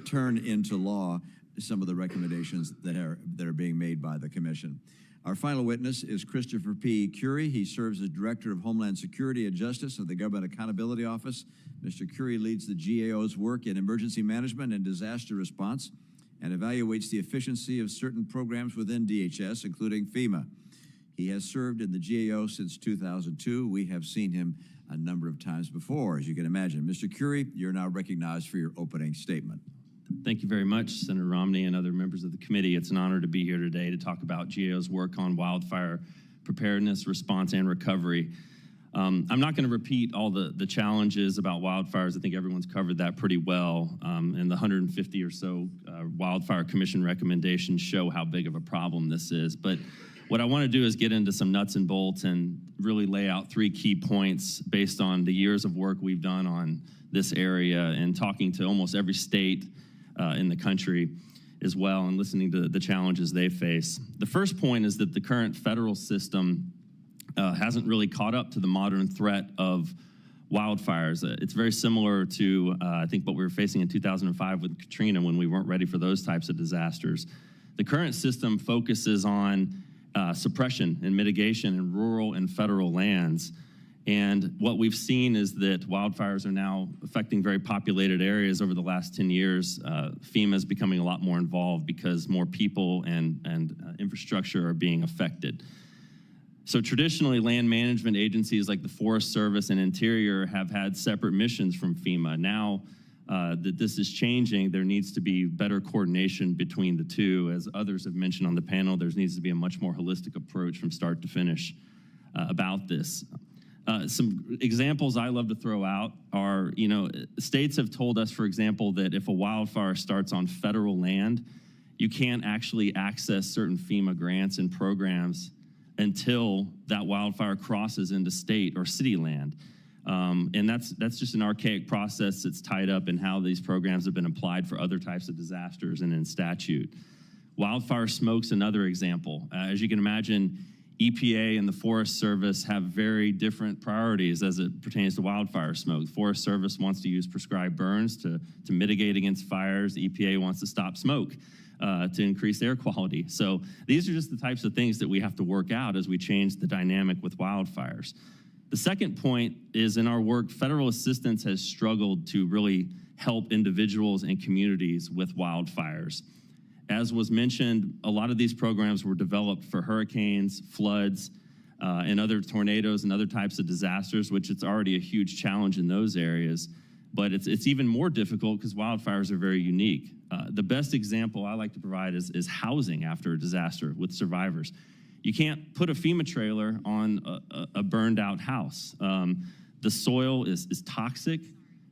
turn into law some of the recommendations that are being made by the commission. Our final witness is Christopher P. Currie. He serves as Director of Homeland Security and Justice of the Government Accountability Office. Mr. Currie leads the GAO's work in emergency management and disaster response and evaluates the efficiency of certain programs within DHS, including FEMA. He has served in the GAO since 2002. We have seen him a number of times before, as you can imagine. Mr. Currie, you're now recognized for your opening statement. Thank you very much, Senator Romney and other members of the committee. It's an honor to be here today to talk about GAO's work on wildfire preparedness, response, and recovery. I'm not going to repeat all the challenges about wildfires. I think everyone's covered that pretty well. And the 150 or so Wildfire Commission recommendations show how big of a problem this is. But what I want to do is get into some nuts and bolts and really lay out 3 key points based on the years of work we've done on this area and talking to almost every state in the country as well and listening to the challenges they face. The first point is that the current federal system hasn't really caught up to the modern threat of wildfires. It's very similar to, I think, what we were facing in 2005 with Katrina when we weren't ready for those types of disasters. The current system focuses on suppression and mitigation in rural and federal lands. And what we've seen is that wildfires are now affecting very populated areas over the last 10 years. FEMA is becoming a lot more involved because more people and infrastructure are being affected. So traditionally, land management agencies like the Forest Service and Interior have had separate missions from FEMA. Now that this is changing, there needs to be better coordination between the two. As others have mentioned on the panel, there needs to be a much more holistic approach from start to finish about this. Some examples I love to throw out are, states have told us, for example, that if a wildfire starts on federal land, you can't actually access certain FEMA grants and programs until that wildfire crosses into state or city land. And that's just an archaic process that's tied up in how these programs have been applied for other types of disasters and in statute. Wildfire smoke's another example. As you can imagine, EPA and the Forest Service have very different priorities as it pertains to wildfire smoke. The Forest Service wants to use prescribed burns to mitigate against fires. EPA wants to stop smoke to increase air quality. So these are just the types of things that we have to work out as we change the dynamic with wildfires. The second point is in our work, federal assistance has struggled to really help individuals and communities with wildfires. As was mentioned, a lot of these programs were developed for hurricanes, floods, and other tornadoes and other types of disasters, which it's already a huge challenge in those areas. But it's even more difficult because wildfires are very unique. The best example I like to provide is housing after a disaster with survivors. You can't put a FEMA trailer on a burned out house. The soil is toxic.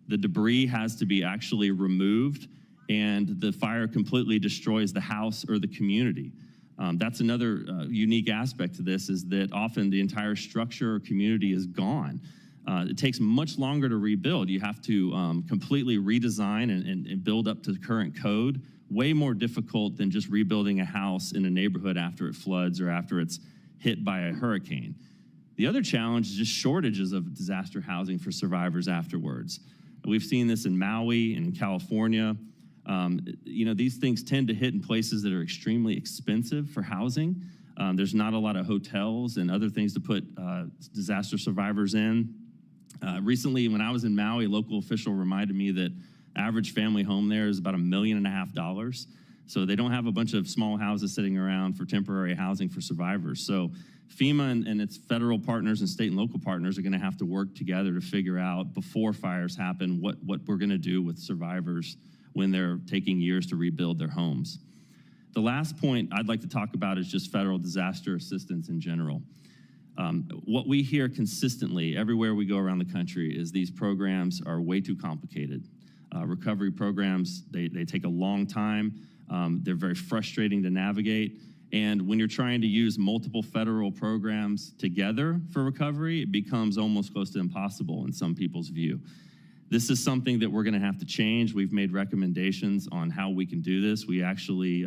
The debris has to be actually removed, and the fire completely destroys the house or the community. That's another unique aspect to this, is that often the entire structure or community is gone. It takes much longer to rebuild. You have to completely redesign and build up to the current code. Way more difficult than just rebuilding a house in a neighborhood after it floods or after it's hit by a hurricane. The other challenge is just shortages of disaster housing for survivors afterwards. We've seen this in Maui and in California. These things tend to hit in places that are extremely expensive for housing. There's not a lot of hotels and other things to put disaster survivors in. Recently, when I was in Maui, a local official reminded me that average family home there is about $1.5 million. So they don't have a bunch of small houses sitting around for temporary housing for survivors. So FEMA and its federal partners and state and local partners are going to have to work together to figure out before fires happen what we're going to do with survivors when they're taking years to rebuild their homes. The last point I'd like to talk about is just federal disaster assistance in general. What we hear consistently everywhere we go around the country is these programs are way too complicated. Recovery programs, they take a long time. They're very frustrating to navigate. And when you're trying to use multiple federal programs together for recovery, it becomes almost close to impossible in some people's view. This is something that we're going to have to change. We've made recommendations on how we can do this. We actually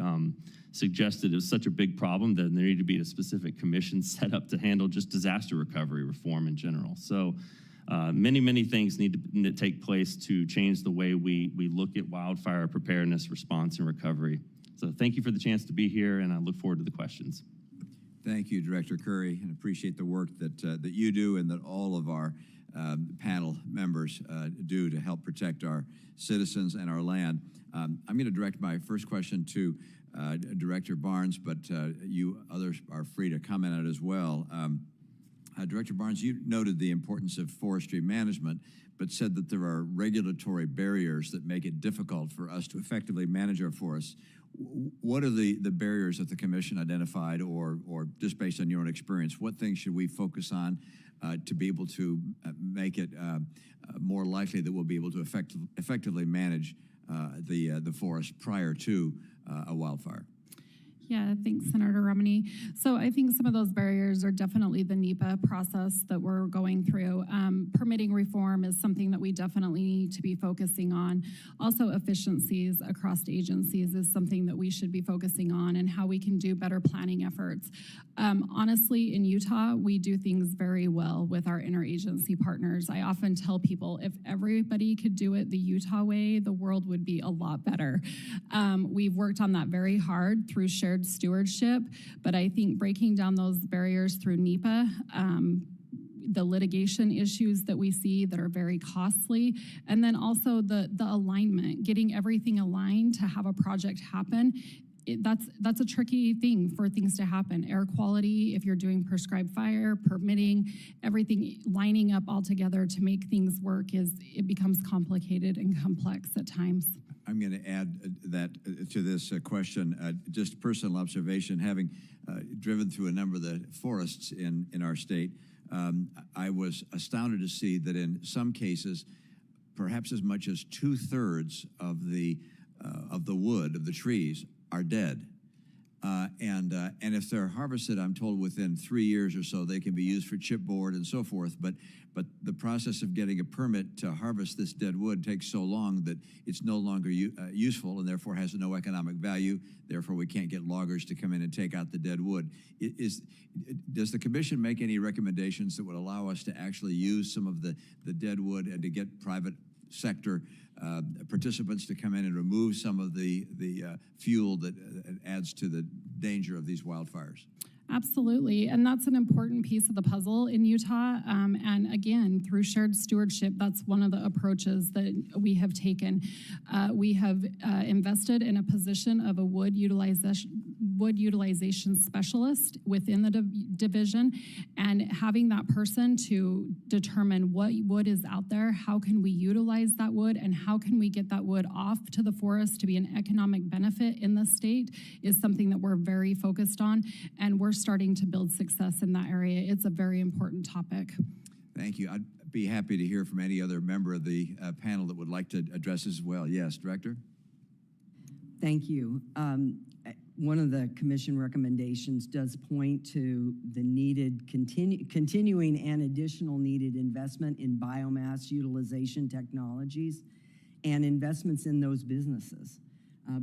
suggested it was such a big problem that there needed to be a specific commission set up to handle just disaster recovery reform in general. So many things need to take place to change the way we look at wildfire preparedness, response, and recovery. So thank you for the chance to be here, and I look forward to the questions. Thank you, Director Currie, and appreciate the work that you do and that all of our panel members do to help protect our citizens and our land. I'm going to direct my first question to Director Barnes, but you others are free to comment on it as well. Director Barnes, you noted the importance of forestry management, but said that there are regulatory barriers that make it difficult for us to effectively manage our forests. What are the barriers that the Commission identified, or just based on your own experience, what things should we focus on to be able to make it more likely that we'll be able to effectively manage the forest prior to a wildfire? Yeah, thanks, Senator Romney. So I think some of those barriers are definitely the NEPA process that we're going through. Permitting reform is something that we definitely need to be focusing on. Also, efficiencies across agencies is something that we should be focusing on, and how we can do better planning efforts. Honestly, in Utah, we do things very well with our interagency partners. I often tell people, if everybody could do it the Utah way, the world would be a lot better. We've worked on that very hard through shared stewardship, but I think breaking down those barriers through NEPA, the litigation issues that we see that are very costly, and then also the alignment, getting everything aligned to have a project happen. That's a tricky thing for things to happen. Air quality, if you're doing prescribed fire, permitting, everything lining up all together to make things work, it becomes complicated and complex at times. I'm going to add that to this question, just personal observation, having driven through a number of the forests in our state. I was astounded to see that in some cases, perhaps as much as 2/3 of the wood, of the trees, are dead. And if they're harvested, I'm told within 3 years or so, they can be used for chipboard and so forth. But the process of getting a permit to harvest this dead wood takes so long that it's no longer useful, and therefore has no economic value. Therefore, we can't get loggers to come in and take out the dead wood. Does the Commission make any recommendations that would allow us to actually use some of the dead wood and to get private sector participants to come in and remove some of the fuel that adds to the danger of these wildfires? Absolutely, and that's an important piece of the puzzle in Utah. And again, through shared stewardship, that's one of the approaches that we have taken. We have invested in a position of a wood utilization specialist within the division, and having that person to determine what wood is out there, how can we utilize that wood, and how can we get that wood off to the forest to be an economic benefit in the state, is something that we're very focused on, and we're starting to build success in that area. It's a very important topic. Thank you. I'd be happy to hear from any other member of the panel that would like to address this as well. Yes, Director? Thank you. One of the Commission recommendations does point to the needed continuing and additional needed investment in biomass utilization technologies and investments in those businesses.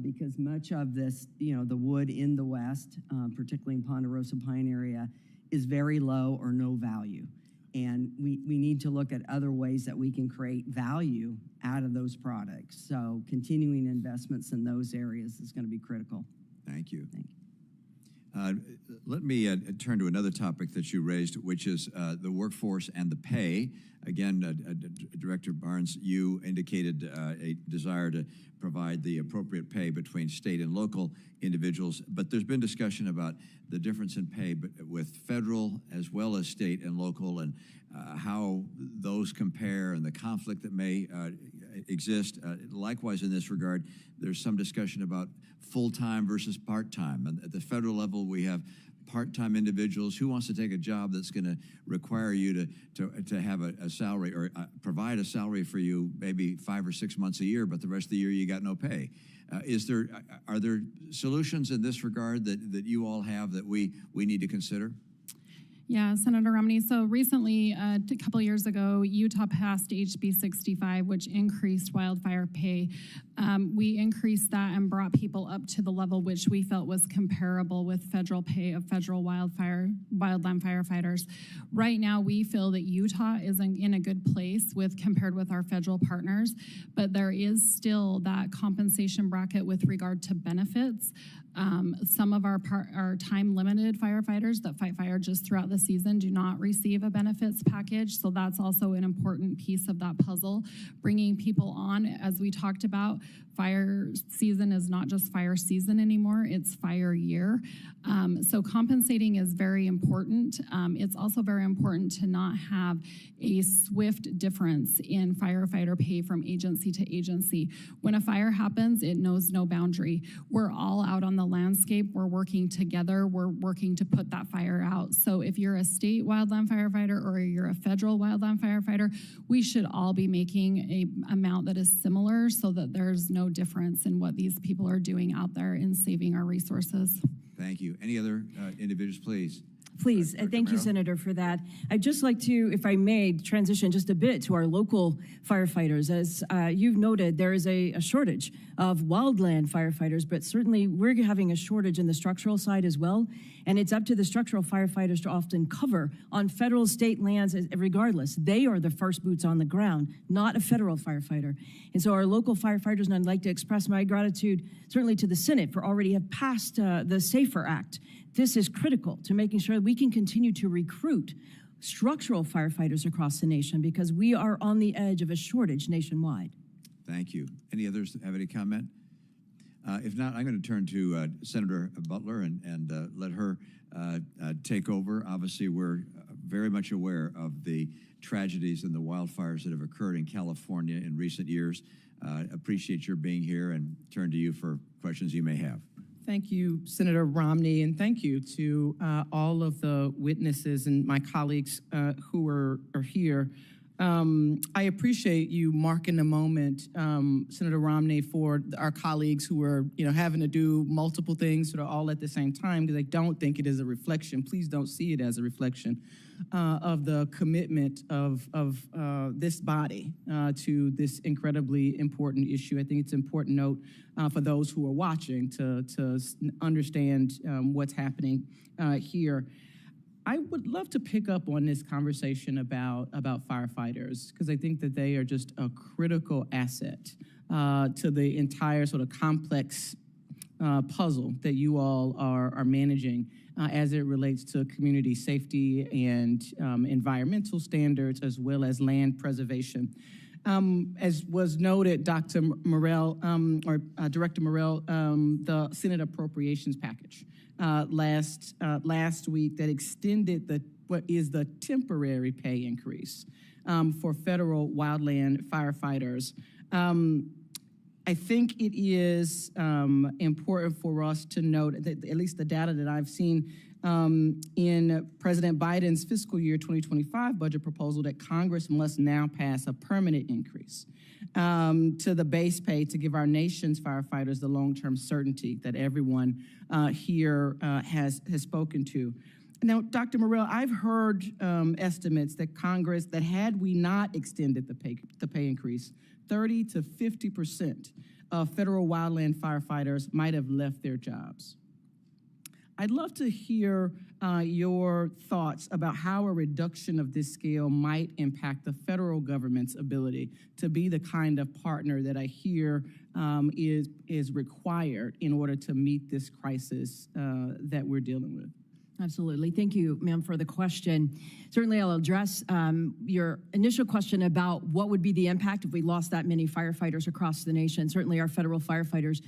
Because much of this, the wood in the West, particularly in Ponderosa Pine area, is very low or no value. And we need to look at other ways that we can create value out of those products. So continuing investments in those areas is going to be critical. Thank you. Thank you. Let me turn to another topic that you raised, which is the workforce and the pay. Again, Director Barnes, you indicated a desire to provide the appropriate pay between state and local individuals, but there's been discussion about the difference in pay with federal as well as state and local, and how those compare and the conflict that may exist. Likewise, in this regard, there's some discussion about full-time versus part-time. And at the federal level, we have part-time individuals? Who wants to take a job that's going to require you to have a salary or provide a salary for you maybe 5 or 6 months a year, but the rest of the year you got no pay? Are there solutions in this regard that you all have that we need to consider? Yeah, Senator Romney. So recently, a couple years ago, Utah passed HB 65, which increased wildfire pay. We increased that and brought people up to the level which we felt was comparable with federal pay of federal wildland firefighters. Right now, we feel that Utah is in a good place compared with our federal partners, but there is still that compensation bracket with regard to benefits. Some of our time-limited firefighters that fight fire just throughout the season do not receive a benefits package, so that's also an important piece of that puzzle. Bringing people on, as we talked about, fire season is not just fire season anymore, it's fire year. So compensating is very important. It's also very important to not have a swift difference in firefighter pay from agency to agency. When a fire happens, it knows no boundary. We're all out on the landscape, we're working together, we're working to put that fire out. So if you're a state wildland firefighter or you're a federal wildland firefighter, we should all be making an amount that is similar so that there's no difference in what these people are doing out there in saving our resources. Thank you. Any other individuals, please? Please, thank you, Senator, for that. I'd just like to, if I may, transition just a bit to our local firefighters. As you've noted, there is a shortage of wildland firefighters, but certainly we're having a shortage in the structural side as well. And it's up to the structural firefighters to often cover on federal, state lands regardless. They are the first boots on the ground, not a federal firefighter. And so our local firefighters, and I'd like to express my gratitude certainly to the Senate for already have passed the SAFER Act. This is critical to making sure that we can continue to recruit structural firefighters across the nation because we are on the edge of a shortage nationwide. Thank you. Any others have any comment? If not, I'm going to turn to Senator Butler and let her take over. Obviously, we're very much aware of the tragedies and the wildfires that have occurred in California in recent years. Appreciate your being here and turn to you for questions you may have. Thank you, Senator Romney, and thank you to all of the witnesses and my colleagues who are here. I appreciate you marking the moment, Senator Romney, for our colleagues who are, having to do multiple things sort of all at the same time, because I don't think it is a reflection. Please don't see it as a reflection of the commitment of this body to this incredibly important issue. I think it's an important note for those who are watching to understand what's happening here. I would love to pick up on this conversation about firefighters, because I think that they are just a critical asset to the entire sort of complex puzzle that you all are managing as it relates to community safety and environmental standards, as well as land preservation. As was noted, Dr. Moore-merrell, Director Moore-merrell, the Senate appropriations package last week that extended what is the temporary pay increase for federal wildland firefighters. I think it is important for us to note that at least the data that I've seen in President Biden's fiscal year 2025 budget proposal that Congress must now pass a permanent increase to the base pay to give our nation's firefighters the long-term certainty that everyone here has spoken to. Now, Dr. Moore-merrell, I've heard estimates that Congress, that had we not extended the pay increase, 30 to 50% of federal wildland firefighters might have left their jobs. I'd love to hear your thoughts about how a reduction of this scale might impact the federal government's ability to be the kind of partner that I hear is required in order to meet this crisis that we're dealing with. Absolutely. Thank you, ma'am, for the question. Certainly, I'll address your initial question about what would be the impact if we lost that many firefighters across the nation, certainly our federal firefighters.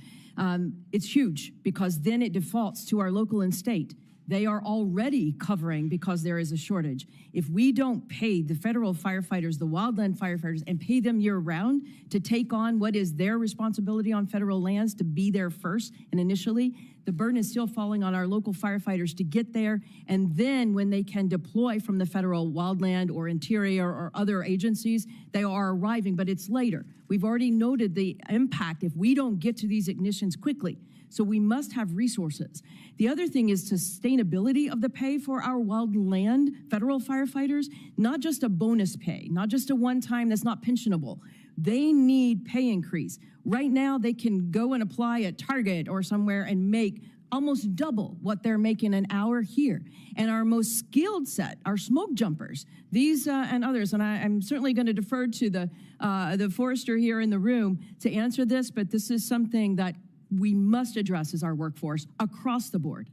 It's huge because then it defaults to our local and state. They are already covering because there is a shortage. If we don't pay the federal firefighters, the wildland firefighters, and pay them year-round to take on what is their responsibility on federal lands, to be there first and initially, the burden is still falling on our local firefighters to get there, and then when they can deploy from the federal wildland or interior or other agencies, they are arriving, but it's later. We've already noted the impact if we don't get to these ignitions quickly. So we must have resources. The other thing is sustainability of the pay for our wildland federal firefighters, not just a bonus pay, not just a one-time that's not pensionable. They need pay increase. Right now, they can go and apply at Target or somewhere and make almost double what they're making an hour here. And our most skilled set, our smoke jumpers, these and others, and I'm certainly going to defer to the forester here in the room to answer this, but this is something that we must address as our workforce across the board.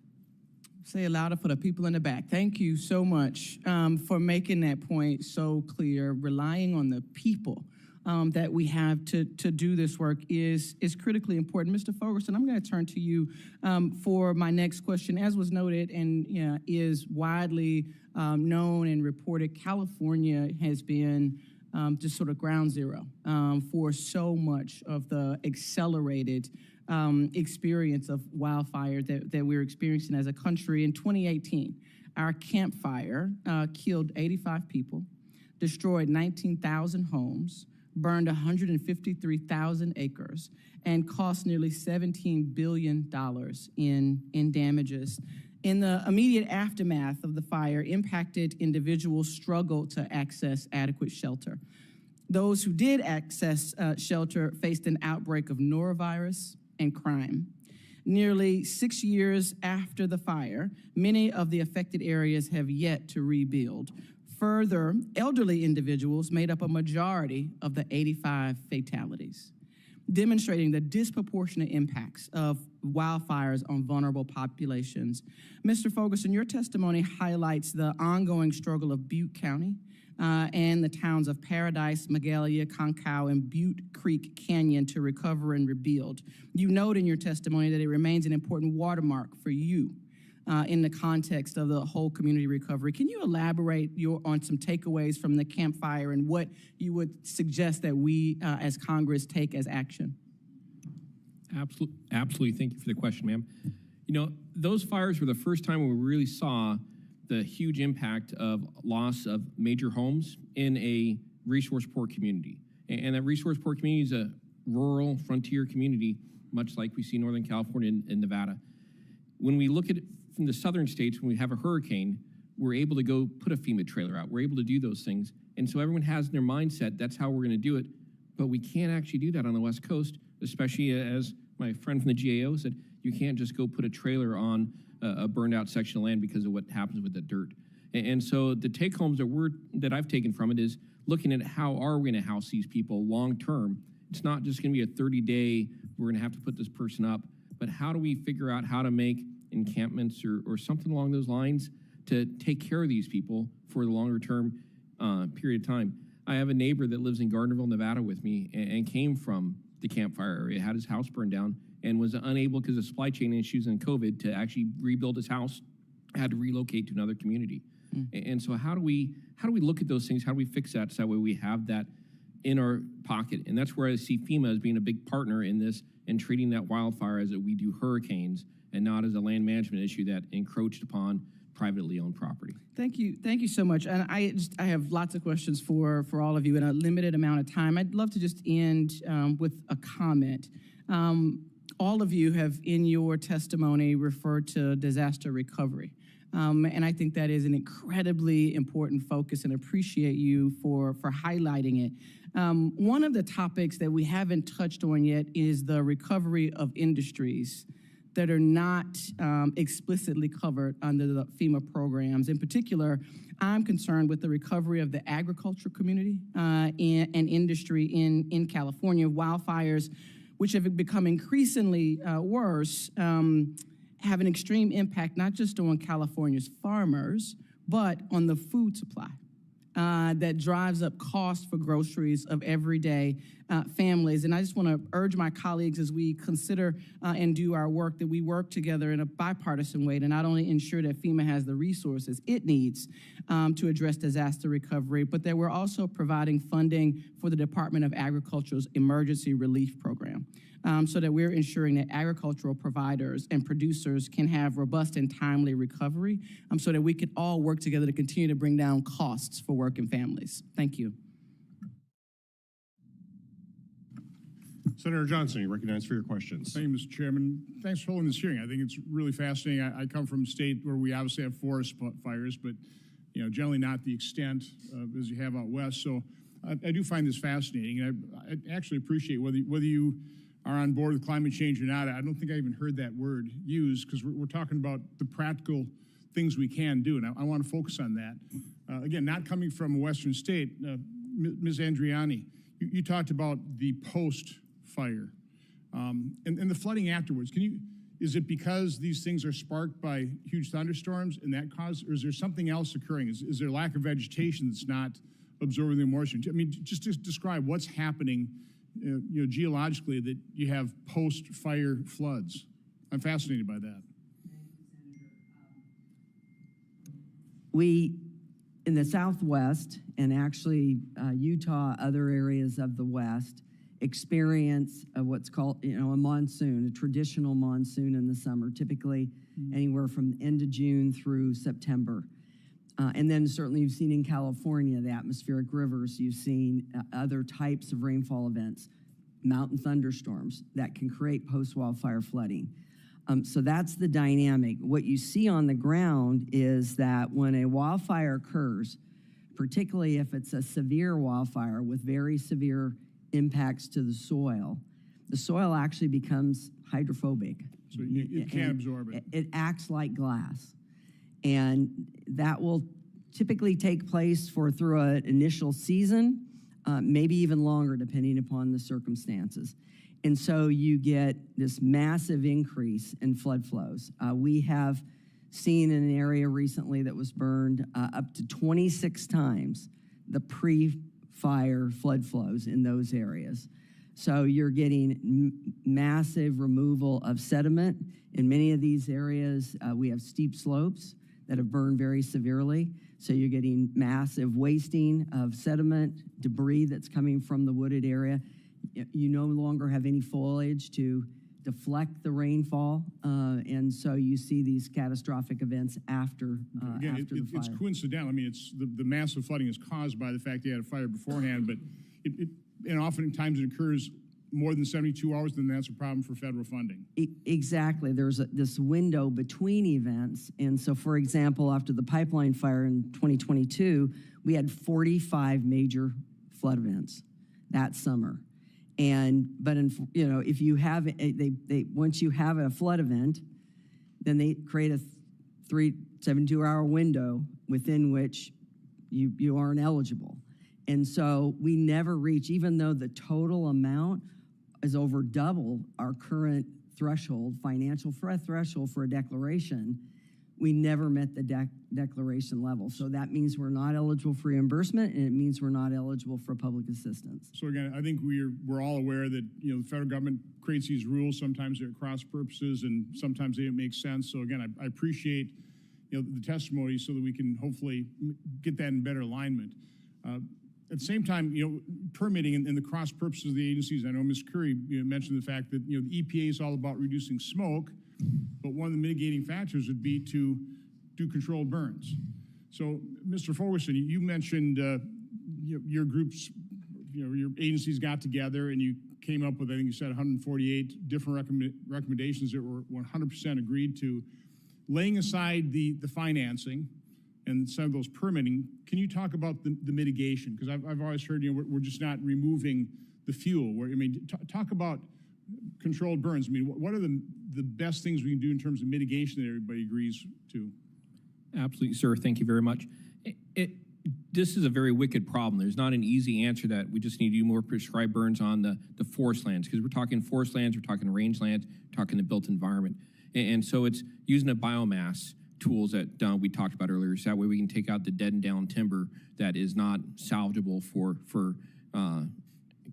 Say it louder for the people in the back. Thank you so much for making that point so clear. Relying on the people that we have to do this work is critically important. Mr. Fogerson, I'm going to turn to you for my next question. As was noted and is widely known and reported, California has been just sort of ground zero for so much of the accelerated experience of wildfire that we're experiencing as a country. In 2018, our Camp Fire killed 85 people, destroyed 19,000 homes, burned 153,000 acres, and cost nearly $17 billion in damages. In the immediate aftermath of the fire, impacted individuals struggled to access adequate shelter. Those who did access shelter faced an outbreak of norovirus and crime. Nearly 6 years after the fire, many of the affected areas have yet to rebuild. Further, elderly individuals made up a majority of the 85 fatalities, demonstrating the disproportionate impacts of wildfires on vulnerable populations. Mr. Fogerson, your testimony highlights the ongoing struggle of Butte County and the towns of Paradise, Magalia, Concow, and Butte Creek Canyon to recover and rebuild. You note in your testimony that it remains an important watermark for you in the context of the whole community recovery. Can you elaborate on some takeaways from the Camp Fire and what you would suggest that we as Congress take as action? Absolutely. Thank you for the question, ma'am. You know, those fires were the first time when we really saw the huge impact of loss of major homes in a resource-poor community. And that resource-poor community is a rural frontier community, much like we see Northern California and Nevada. When we look at it from the southern states, when we have a hurricane, we're able to go put a FEMA trailer out. We're able to do those things. And so everyone has in their mindset, that's how we're going to do it. But we can't actually do that on the West Coast, especially as my friend from the GAO said, you can't just go put a trailer on a burned out section of land because of what happens with the dirt. And so the take homes that I've taken from it is looking at how are we going to house these people long term. It's not just going to be a 30-day, we're going to have to put this person up, but how do we figure out how to make encampments or something along those lines to take care of these people for the longer term period of time. I have a neighbor that lives in Gardnerville, Nevada with me and came from the Camp Fire area, had his house burned down, and was unable because of supply chain issues and COVID to actually rebuild his house, had to relocate to another community. And so how do we look at those things? How do we fix that so that way we have that in our pocket? And that's where I see FEMA as being a big partner in this and treating that wildfire as we do hurricanes and not as a land management issue that encroached upon privately owned property. Thank you so much. And I have lots of questions for all of you in a limited amount of time. I'd love to just end with a comment. All of you have in your testimony referred to disaster recovery. And I think that is an incredibly important focus and appreciate you for highlighting it. One of the topics that we haven't touched on yet is the recovery of industries that are not explicitly covered under the FEMA programs. In particular, I'm concerned with the recovery of the agriculture community and industry in California. Wildfires, which have become increasingly worse, have an extreme impact not just on California's farmers, but on the food supply that drives up costs for groceries of everyday families. And I just want to urge my colleagues as we consider and do our work that we work together in a bipartisan way to not only ensure that FEMA has the resources it needs to address disaster recovery, but that we're also providing funding for the Department of Agriculture's Emergency Relief Program. So that we're ensuring that agricultural providers and producers can have robust and timely recovery so that we can all work together to continue to bring down costs for working families. Thank you. Senator Johnson, you're recognized for your questions. Thank you, Mr. Chairman. Thanks for holding this hearing. I think it's really fascinating. I come from a state where we obviously have forest fires, but generally not the extent as you have out west. So I do find this fascinating, and I actually appreciate whether you are on board with climate change or not. I don't think I even heard that word used, because we're talking about the practical things we can do, and I want to focus on that. Again, not coming from a western state, Ms. Andreani, you talked about the post-fire and the flooding afterwards. Is it because these things are sparked by huge thunderstorms and that cause, or is there something else occurring? Is there lack of vegetation that's not absorbing the moisture? I mean, just to describe what's happening geologically that you have post-fire floods. I'm fascinated by that. We, in the Southwest, and actually Utah, other areas of the West, experience what's called, a monsoon, a traditional monsoon in the summer, typically anywhere from the end of June through September. And then certainly you've seen in California, the atmospheric rivers, you've seen other types of rainfall events, mountain thunderstorms that can create post-wildfire flooding. So that's the dynamic. What you see on the ground is that when a wildfire occurs, particularly if it's a severe wildfire with very severe impacts to the soil actually becomes hydrophobic. So it can't absorb it. It acts like glass. And that will typically take place through an initial season, maybe even longer depending upon the circumstances. And so you get this massive increase in flood flows. We have seen in an area recently that was burned up to 26 times the pre-fire flood flows in those areas. So you're getting massive removal of sediment. In many of these areas, we have steep slopes that have burned very severely. So you're getting massive wasting of sediment, debris that's coming from the wooded area. You no longer have any foliage to deflect the rainfall, and so you see these catastrophic events after the fire. It's coincidental. I mean, the massive flooding is caused by the fact they had a fire beforehand, but and oftentimes it occurs more than 72 hours, then that's a problem for federal funding. Exactly. There's this window between events. And so, for example, after the pipeline fire in 2022, we had 45 major flood events that summer. But if you have once you have a flood event, then they create a 72-hour window within which you aren't eligible. And so we never reach, even though the total amount is over double our current threshold, financial threshold for a declaration, we never met the declaration level. So that means we're not eligible for reimbursement, and it means we're not eligible for public assistance. So again, I think we're all aware that the federal government creates these rules. Sometimes they're at cross purposes, and sometimes they don't make sense. So again, I appreciate the testimony so that we can hopefully get that in better alignment. At the same time, permitting and the cross purposes of the agencies. I know Ms. Currie mentioned the fact that the EPA is all about reducing smoke, but one of the mitigating factors would be to do controlled burns. So, Mr. Fogerson, you mentioned your groups, your agencies got together and you came up with, I think you said 148 different recommendations that were 100% agreed to. Laying aside the financing and some of those permitting, can you talk about the mitigation? Because I've always heard we're just not removing the fuel. Talk about controlled burns. I mean, what are the best things we can do in terms of mitigation that everybody agrees to? Absolutely, sir. Thank you very much. This is a very wicked problem. There's not an easy answer that we just need to do more prescribed burns on the forest lands, because we're talking forest lands, we're talking rangelands, we're talking the built environment. And so it's using the biomass tools that we talked about earlier, so that way we can take out the dead and down timber that is not salvageable for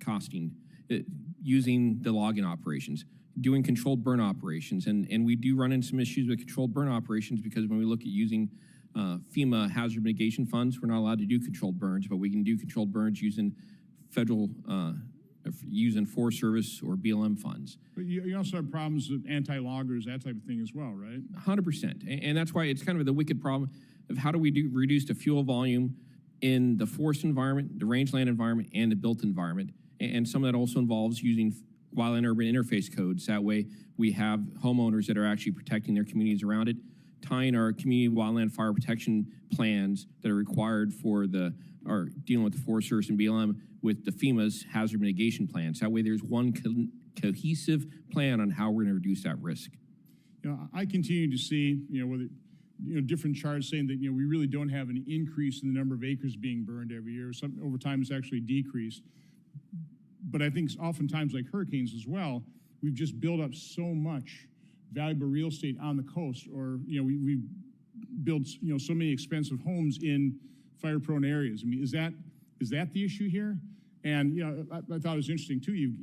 costing, using the logging operations, doing controlled burn operations. And we do run into some issues with controlled burn operations because when we look at using FEMA hazard mitigation funds, we're not allowed to do controlled burns, but we can do controlled burns using federal, using Forest Service or BLM funds. But you also have problems with anti-loggers, that type of thing as well, right? 100%. And that's why it's kind of the wicked problem of how do we reduce the fuel volume in the forest environment, the rangeland environment, and the built environment. And some of that also involves using wildland urban interface codes. That way we have homeowners that are actually protecting their communities around it, tying our community wildland fire protection plans that are required for or dealing with the Forest Service and BLM with the FEMA's hazard mitigation plans. That way there's one cohesive plan on how we're gonna reduce that risk. You know, I continue to see, different charts saying that, we really don't have an increase in the number of acres being burned every year. Over time, it's actually decreased. But I think oftentimes, like hurricanes as well, we've just built up so much valuable real estate on the coast, or, we built, so many expensive homes in fire-prone areas. I mean, is that the issue here? And, I thought it was interesting, too. You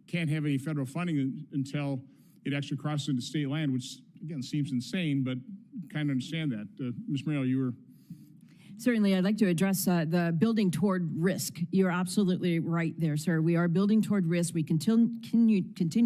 can't have any federal funding until it actually crosses into state land, which, again, seems insane, but kind of understand that. Ms. Merrell, you were... Certainly, I'd like to address the building toward risk. You're absolutely right there, sir. We are building toward risk. We continue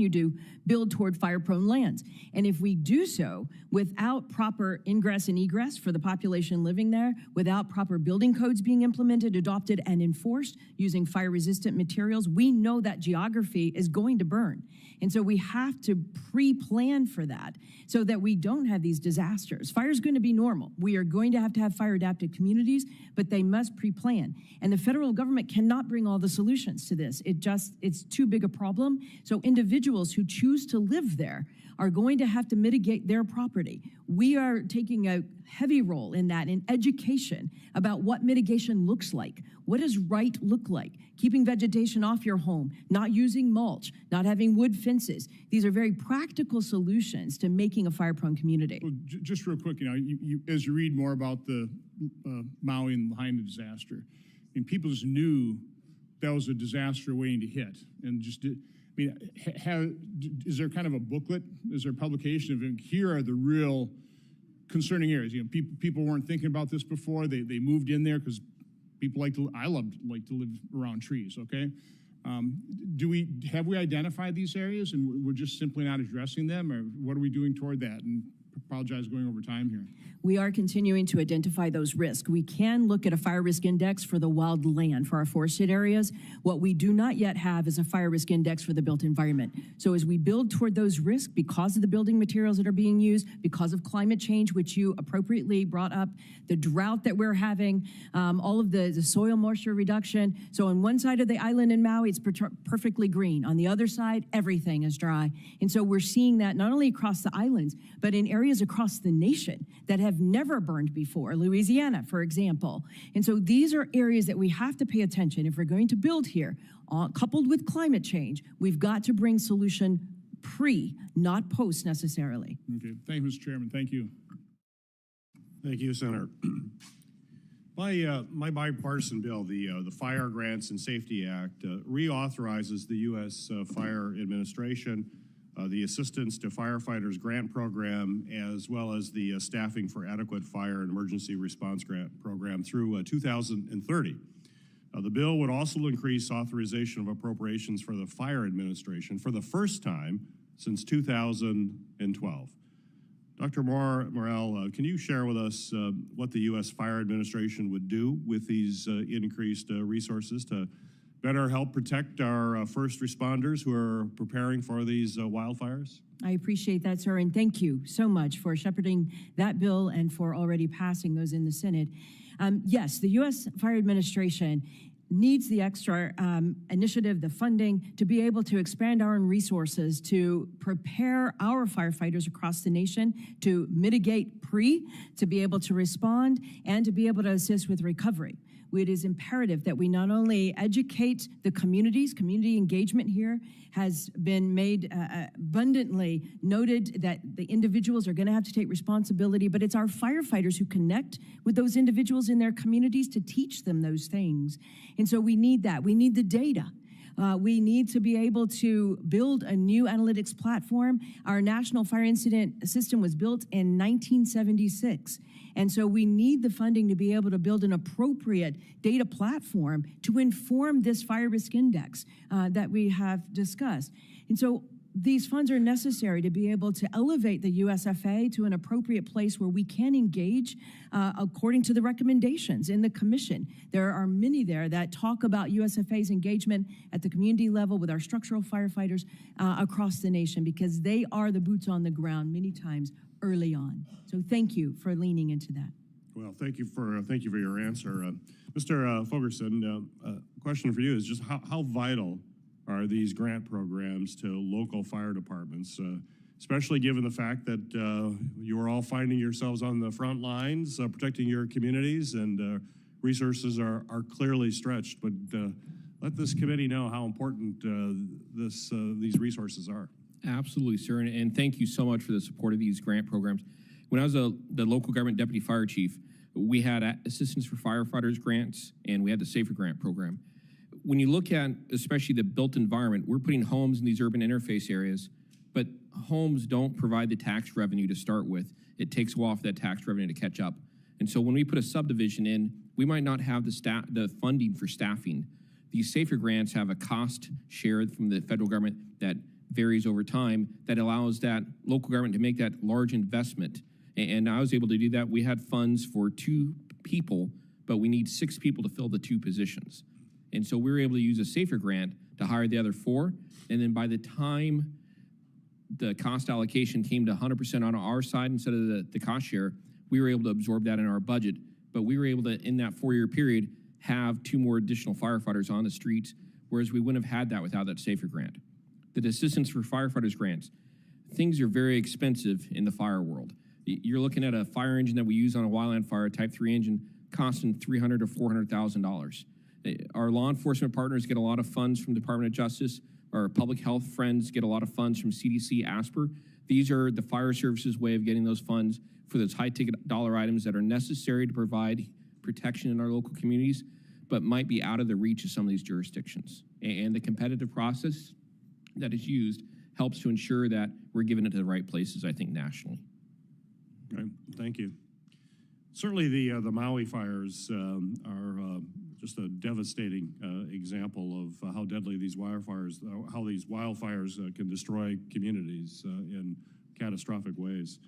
to build toward fire-prone lands. And if we do so without proper ingress and egress for the population living there, without proper building codes being implemented, adopted, and enforced using fire-resistant materials, we know that geography is going to burn. And so we have to pre-plan for that so that we don't have these disasters. Fire is going to be normal. We are going to have fire-adapted communities, but they must pre-plan. And the federal government cannot bring all the solutions to this. It's too big a problem. So individuals who choose to live there are going to have to mitigate their property. We are taking a heavy role in that, in education about what mitigation looks like. What does right look like? Keeping vegetation off your home, not using mulch, not having wood fences. These are very practical solutions to making a fire-prone community. Well, just real quick, as you read more about the Maui and Lahaina disaster, people just knew that was a disaster waiting to hit, and just did. Is there kind of a booklet? Is there a publication of here are the real concerning areas? People weren't thinking about this before. They moved in there because people like to live around trees. Okay, have we identified these areas and we're just simply not addressing them, or what are we doing toward that? And apologize going over time here. We are continuing to identify those risks. We can look at a fire risk index for the wild land for our forested areas. What we do not yet have is a fire risk index for the built environment. So as we build toward those risks, because of the building materials that are being used, because of climate change, which you appropriately brought up, the drought that we're having, all of the soil moisture reduction. So on one side of the island in Maui, it's perfectly green. On the other side, everything is dry. And so we're seeing that not only across the islands, but in areas across the nation that have never burned before, Louisiana, for example. And so these are areas that we have to pay attention if we're going to build here. Coupled with climate change, we've got to bring solution pre, not post necessarily. Okay, thank you, Mr. Chairman. Thank you. Thank you, Senator. My bipartisan bill, the Fire Grants and Safety Act, reauthorizes the U.S. Fire Administration, the Assistance to Firefighters Grant Program, as well as the Staffing for Adequate Fire and Emergency Response Grant Program through 2030. The bill would also increase authorization of appropriations for the Fire Administration for the first time since 2012. Dr. Moore-merrell, can you share with us what the U.S. Fire Administration would do with these increased resources to better help protect our first responders who are preparing for these wildfires? I appreciate that, sir, and thank you so much for shepherding that bill and for already passing those in the Senate. Yes, the U.S. Fire Administration needs the extra initiative, the funding, to be able to expand our own resources to prepare our firefighters across the nation to mitigate to be able to respond, and to be able to assist with recovery. It is imperative that we not only educate the communities, community engagement here has been made abundantly noted that the individuals are going to have to take responsibility, but it's our firefighters who connect with those individuals in their communities to teach them those things. And so we need that. We need the data. We need to be able to build a new analytics platform. Our National Fire Incident System was built in 1976. And so we need the funding to be able to build an appropriate data platform to inform this fire risk index that we have discussed. And so these funds are necessary to be able to elevate the USFA to an appropriate place where we can engage according to the recommendations in the commission. There are many there that talk about USFA's engagement at the community level with our structural firefighters across the nation, because they are the boots on the ground many times early on. So thank you for leaning into that. Well, thank you for your answer. Mr. Fogerson, question for you is just how vital are these grant programs to local fire departments, especially given the fact that you are all finding yourselves on the front lines, protecting your communities, and resources are clearly stretched. But let this committee know how important these resources are. Absolutely, sir, and thank you so much for the support of these grant programs. When I was the local government deputy fire chief, we had assistance for firefighters grants, and we had the Safer Grant program. When you look at especially the built environment, we're putting homes in these urban interface areas, but homes don't provide the tax revenue to start with. It takes a while for that tax revenue to catch up. And so when we put a subdivision in, we might not have the funding for staffing. These Safer Grants have a cost share from the federal government that varies over time that allows that local government to make that large investment. And I was able to do that. We had funds for 2 people, but we need 6 people to fill the 2 positions. And so we were able to use a Safer Grant to hire the other 4. And then by the time the cost allocation came to 100% on our side instead of the cost share, we were able to absorb that in our budget. But we were able to, in that 4-year period, have 2 more additional firefighters on the streets, whereas we wouldn't have had that without that Safer Grant. The assistance for firefighters grants, things are very expensive in the fire world. You're looking at a fire engine that we use on a wildland fire, Type 3 engine, costing $300,000 to $400,000. Our law enforcement partners get a lot of funds from the Department of Justice. Our public health friends get a lot of funds from CDC, ASPR. These are the fire services way of getting those funds for those high-ticket dollar items that are necessary to provide protection in our local communities, but might be out of the reach of some of these jurisdictions. And the competitive process that is used helps to ensure that we're giving it to the right places, I think, nationally. Okay, thank you. Certainly the Maui fires are just a devastating example of how deadly these wildfires can destroy communities in catastrophic ways.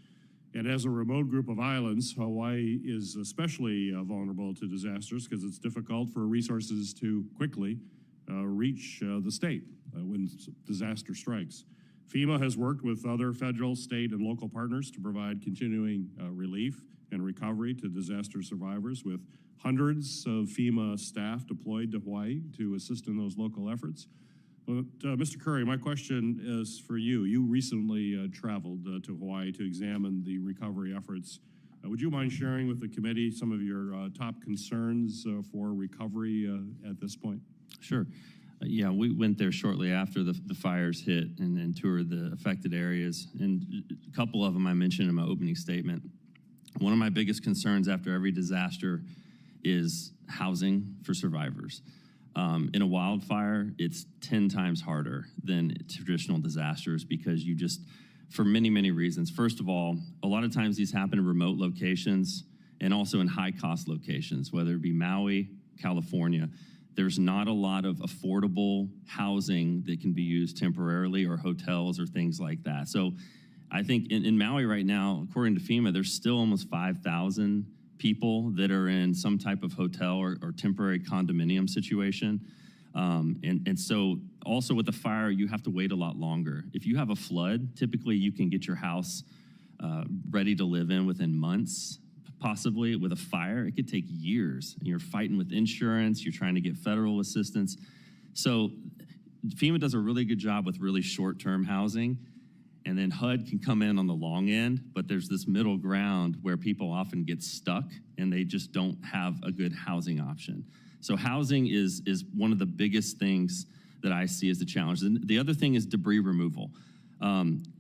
And as a remote group of islands, Hawaii is especially vulnerable to disasters because it's difficult for resources to quickly reach the state when disaster strikes. FEMA has worked with other federal, state, and local partners to provide continuing relief and recovery to disaster survivors, with hundreds of FEMA staff deployed to Hawaii to assist in those local efforts. But, Mr. Currie, my question is for you. You recently traveled to Hawaii to examine the recovery efforts. Would you mind sharing with the committee some of your top concerns for recovery at this point? Sure. Yeah, we went there shortly after the fires hit and toured the affected areas. And a couple of them I mentioned in my opening statement. One of my biggest concerns after every disaster is housing for survivors. In a wildfire, it's 10 times harder than traditional disasters because you just, for many, many reasons. First of all, a lot of times these happen in remote locations and also in high-cost locations, whether it be Maui, California. There's not a lot of affordable housing that can be used temporarily, or hotels or things like that. So I think in Maui right now, according to FEMA, there's still almost 5,000 people that are in some type of hotel or temporary condominium situation. And so also with the fire, you have to wait a lot longer. If you have a flood, typically you can get your house ready to live in within months. Possibly with a fire, it could take years. You're fighting with insurance, you're trying to get federal assistance. So FEMA does a really good job with really short-term housing, and then HUD can come in on the long end, but there's this middle ground where people often get stuck and they just don't have a good housing option. So housing is one of the biggest things that I see as the challenge. And the other thing is debris removal.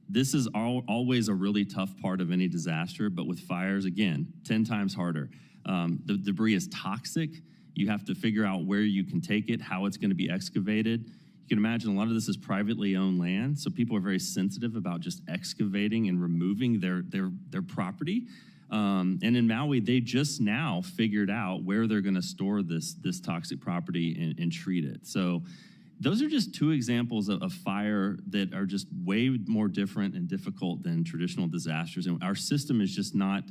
This is always a really tough part of any disaster, but with fires, again, 10 times harder. The debris is toxic. You have to figure out where you can take it, how it's going to be excavated. You can imagine a lot of this is privately owned land, so people are very sensitive about just excavating and removing their property. And in Maui, they just now figured out where they're going to store this toxic property and treat it. So those are just two examples of fire that are just way more different and difficult than traditional disasters. And our system is just not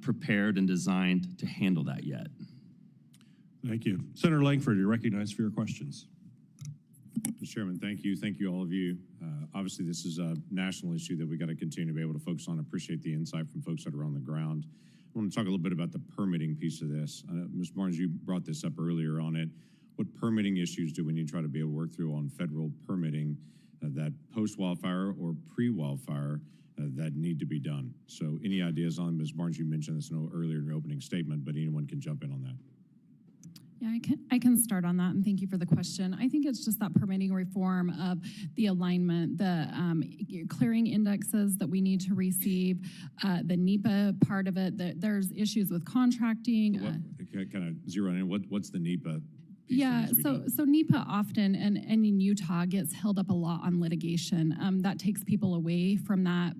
prepared and designed to handle that yet. Thank you. Senator Langford, you're recognized for your questions. Mr. Chairman, thank you. Thank you, all of you. Obviously, this is a national issue that we got to continue to be able to focus on. Appreciate the insight from folks that are on the ground. I want to talk a little bit about the permitting piece of this. Ms. Barnes, you brought this up earlier on it. What permitting issues do we need to try to be able to work through on federal permitting that post-wildfire or pre-wildfire that need to be done? So any ideas on, Ms. Barnes, you mentioned this earlier in your opening statement, but anyone can jump in on that. Yeah, I can start on that, and thank you for the question. I think it's just that permitting reform of the alignment, the clearing indexes that we need to receive, the NEPA part of it, that there's issues with contracting. Kind of zero in, what's the NEPA? Yeah, so NEPA often, and in Utah, gets held up a lot on litigation. That takes people away from that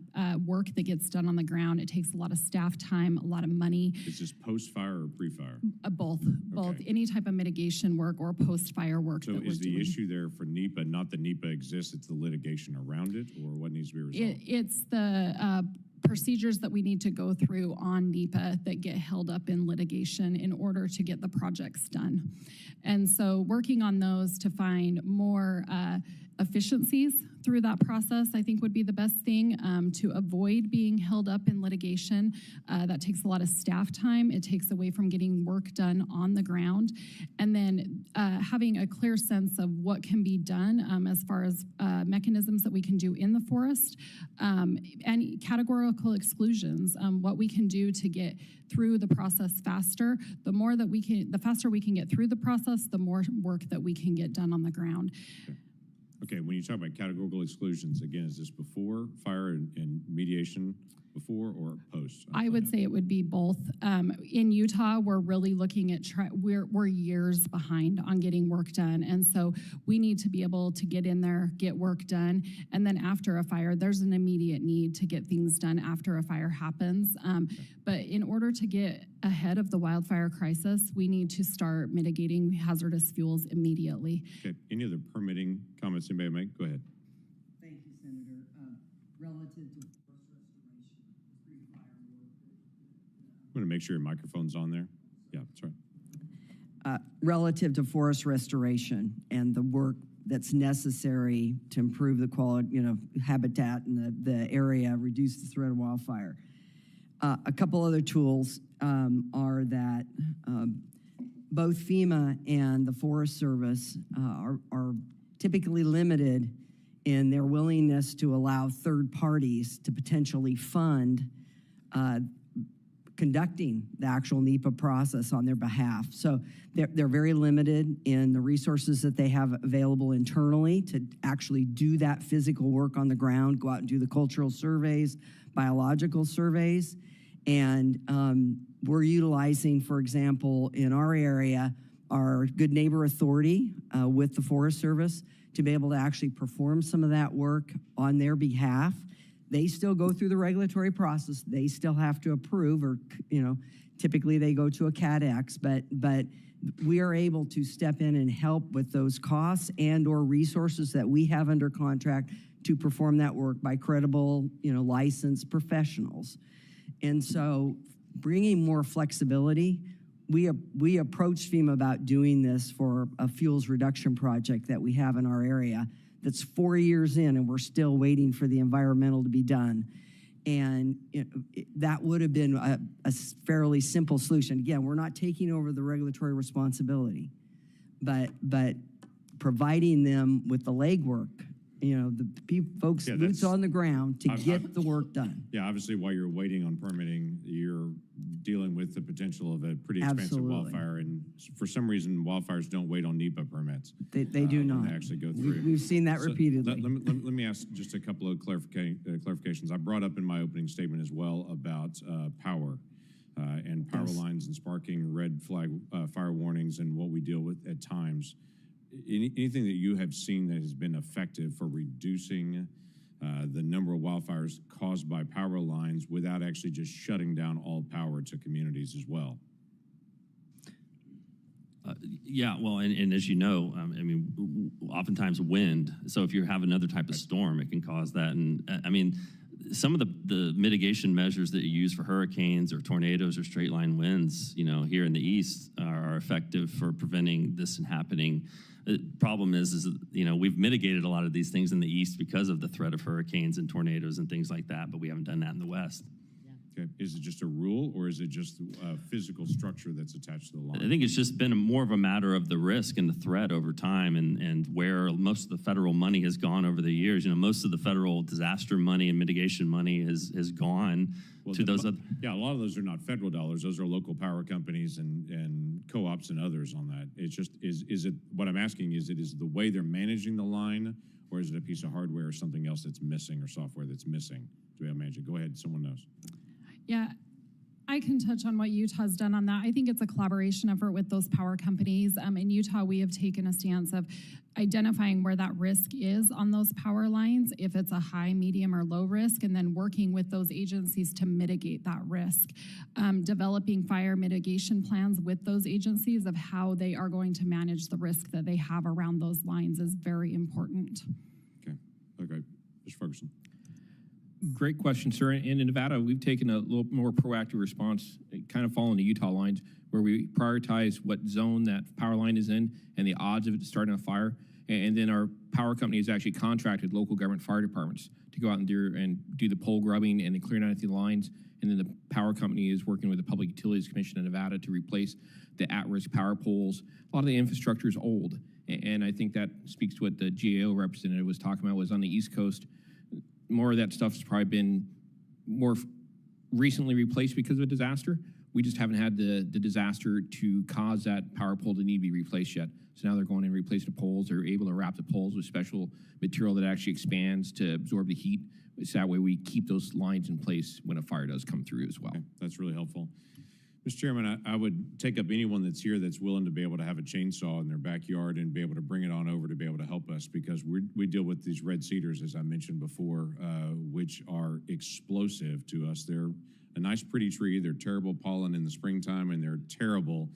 work that gets done on the ground. It takes a lot of staff time, a lot of money. Is this post-fire or pre-fire? Both. Okay. Any type of mitigation work or post-fire work. So is the issue there for NEPA, not that NEPA exists, it's the litigation around it, or what needs to be resolved? It's the procedures that we need to go through on NEPA that get held up in litigation in order to get the projects done. And so working on those to find more efficiencies through that process, I think would be the best thing to avoid being held up in litigation. That takes a lot of staff time. It takes away from getting work done on the ground. And then having a clear sense of what can be done as far as mechanisms that we can do in the forest and categorical exclusions, what we can do to get through the process faster. The faster we can get through the process, the more work that we can get done on the ground. Okay, when you talk about categorical exclusions, again, is this before fire and mediation, before or post? I would say it would be both. In Utah, we're really looking at, we're years behind on getting work done. And so we need to be able to get in there, get work done. And then after a fire, there's an immediate need to get things done after a fire happens. But in order to get ahead of the wildfire crisis, we need to start mitigating hazardous fuels immediately. Okay, any other permitting comments anybody make? Go ahead. Thank you, Senator. Relative to I'm going to make sure your microphone's on there. Yeah, that's right. Relative to forest restoration and the work that's necessary to improve the quality, habitat in the area, reduce the threat of wildfire. A couple other tools are that both FEMA and the Forest Service are typically limited in their willingness to allow third parties to potentially fund conducting the actual NEPA process on their behalf. So they're very limited in the resources that they have available internally to actually do that physical work on the ground, go out and do the cultural surveys, biological surveys. And we're utilizing, for example, in our area, our Good Neighbor Authority with the Forest Service to be able to actually perform some of that work on their behalf. They still go through the regulatory process. They still have to approve, or typically they go to a CADX, but we are able to step in and help with those costs and or resources that we have under contract to perform that work by credible, licensed professionals. And so bringing more flexibility, we approached FEMA about doing this for a fuels reduction project that we have in our area that's 4 years in, and we're still waiting for the environmental to be done. And that would have been a fairly simple solution. Again, we're not taking over the regulatory responsibility, but providing them with the legwork, the folks boots on the ground to get the work done. Yeah, obviously while you're waiting on permitting, you're dealing with the potential of a pretty expensive wildfire. And for some reason, wildfires don't wait on NEPA permits. They do not. They actually go through. We've seen that repeatedly. Let me ask just a couple of clarifications. I brought up in my opening statement as well about power and power lines and sparking red flag fire warnings and what we deal with at times. anything that you have seen that has been effective for reducing the number of wildfires caused by power lines without actually just shutting down all power to communities as well? Yeah, well, and as you know, I mean, oftentimes wind. So if you have another type of storm, it can cause that. And I mean, some of the mitigation measures that you use for hurricanes or tornadoes or straight line winds, you know, here in the east are effective for preventing this from happening. The problem is you know, we've mitigated a lot of these things in the east because of the threat of hurricanes and tornadoes and things like that, but we haven't done that in the west. Okay. Is it just a rule, or is it just a physical structure that's attached to the line? I think it's just been more of a matter of the risk and the threat over time, and where most of the federal money has gone over the years. You know, most of the federal disaster money and mitigation money has gone to those other. Yeah, a lot of those are not federal dollars. Those are local power companies and co-ops and others on that. It's just, is it, what I'm asking is the way they're managing the line, or is it a piece of hardware or something else that's missing, or software that's missing to be able to manage it? Go ahead, someone knows. Yeah, I can touch on what Utah's done on that. I think it's a collaboration effort with those power companies. In Utah, we have taken a stance of identifying where that risk is on those power lines, if it's a high, medium, or low risk, and then working with those agencies to mitigate that risk. Developing fire mitigation plans with those agencies of how they are going to manage the risk that they have around those lines is very important. Okay, Mr. Ferguson. Great question, sir. In Nevada, we've taken a little more proactive response, kind of following the Utah lines, where we prioritize what zone that power line is in and the odds of it starting a fire. And then our power company has actually contracted local government fire departments to go out and do the pole grubbing and the clearing out the lines. And then the power company is working with the Public Utilities Commission of Nevada to replace the at-risk power poles. A lot of the infrastructure is old. And I think that speaks to what the GAO representative was talking about, was on the East Coast. More of that stuff has probably been more recently replaced because of a disaster. We just haven't had the disaster to cause that power pole to need to be replaced yet. So now they're going in and replacing the poles. They're able to wrap the poles with special material that actually expands to absorb the heat. So that way we keep those lines in place when a fire does come through as well. Okay, that's really helpful. Mr. Chairman, I would take up anyone that's here that's willing to be able to have a chainsaw in their backyard and be able to bring it on over to be able to help us, because we deal with these red cedars, as I mentioned before, which are explosive to us. They're a nice, pretty tree. They're terrible pollen in the springtime, and they're terrible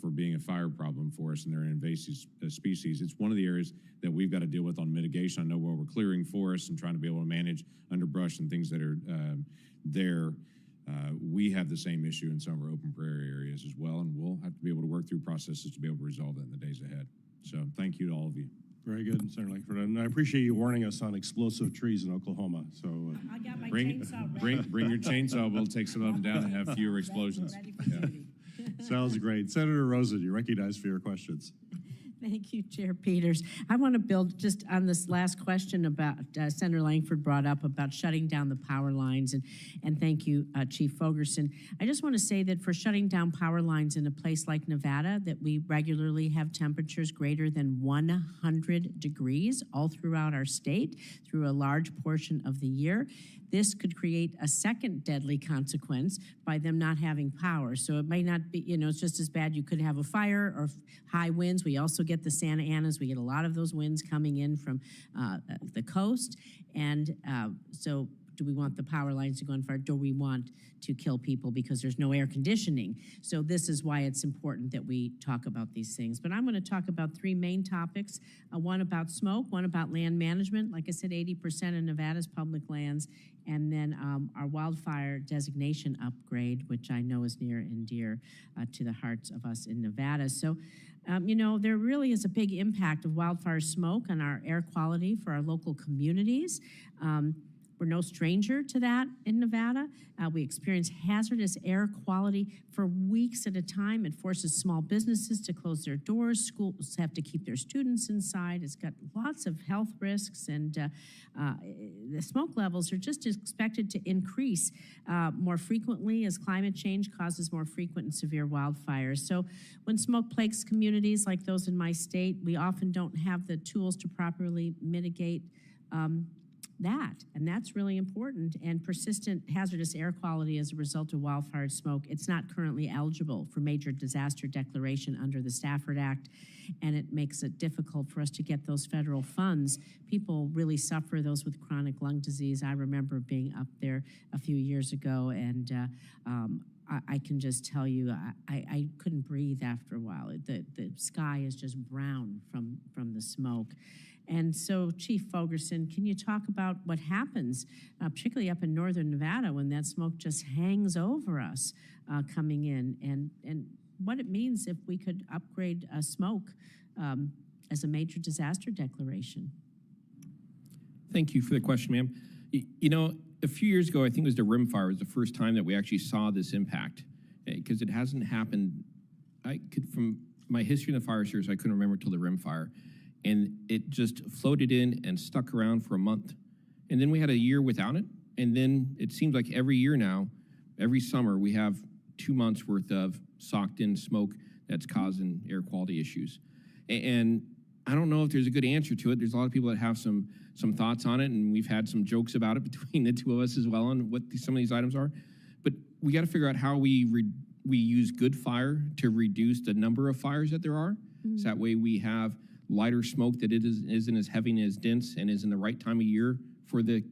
for being a fire problem for us, and they're an invasive species. It's one of the areas that we've got to deal with on mitigation. I know where we're clearing forests and trying to be able to manage underbrush and things that are there. We have the same issue in some of our open prairie areas as well, and we'll have to be able to work through processes to be able to resolve that in the days ahead. So thank you to all of you. Very good, Senator Langford. And I appreciate you warning us on explosive trees in Oklahoma. So I got my bring chainsaw ready. bring your chainsaw. We'll take some of them down and have fewer explosions. Ready for duty. sounds great. Senator Rosen, you're recognized for your questions. Thank you, Chair Peters. I want to build just on this last question about Senator Langford brought up about shutting down the power lines, and thank you, Chief Fogerson. I just want to say that for shutting down power lines in a place like Nevada, that we regularly have temperatures greater than 100 degrees all throughout our state through a large portion of the year. This could create a second deadly consequence by them not having power. So it may not be, you know, it's just as bad. You could have a fire or high winds. We also get the Santa Anas. We get a lot of those winds coming in from the coast. And so do we want the power lines to go on fire? Do we want to kill people because there's no air conditioning? So this is why it's important that we talk about these things. But I'm going to talk about three main topics, one about smoke, one about land management. Like I said, 80% of Nevada's public lands, and then our wildfire designation upgrade, which I know is near and dear to the hearts of us in Nevada. So, you know, there really is a big impact of wildfire smoke on our air quality for our local communities. We're no stranger to that in Nevada. We experience hazardous air quality for weeks at a time. It forces small businesses to close their doors. Schools have to keep their students inside. It's got lots of health risks, and the smoke levels are just expected to increase more frequently as climate change causes more frequent and severe wildfires. So when smoke plagues communities like those in my state, we often don't have the tools to properly mitigate and that's really important. And persistent hazardous air quality as a result of wildfire smoke, it's not currently eligible for major disaster declaration under the Stafford Act, and it makes it difficult for us to get those federal funds. People really suffer, those with chronic lung disease. I remember being up there a few years ago, and I can just tell you, I couldn't breathe after a while. The sky is just brown from the smoke. And so, Chief Fogerson, can you talk about what happens, particularly up in northern Nevada, when that smoke just hangs over us coming in, and what it means if we could upgrade smoke as a major disaster declaration? Thank you for the question, ma'am. You know, a few years ago, I think it was the rim fire was the first time that we actually saw this impact, because it hasn't happened. From my history in the fire service, I couldn't remember till the rim fire. And it just floated in and stuck around for a month. And then we had a year without it. And then it seems like every year now, every summer, we have 2 months worth of socked in smoke that's causing air quality issues. And I don't know if there's a good answer to it. There's a lot of people that have some thoughts on it, and we've had some jokes about it between the two of us as well on what some of these items are. But we got to figure out how we use good fire to reduce the number of fires that there are. Mm-hmm. So that way we have lighter smoke that isn't as heavy and as dense and is in the right time of year for the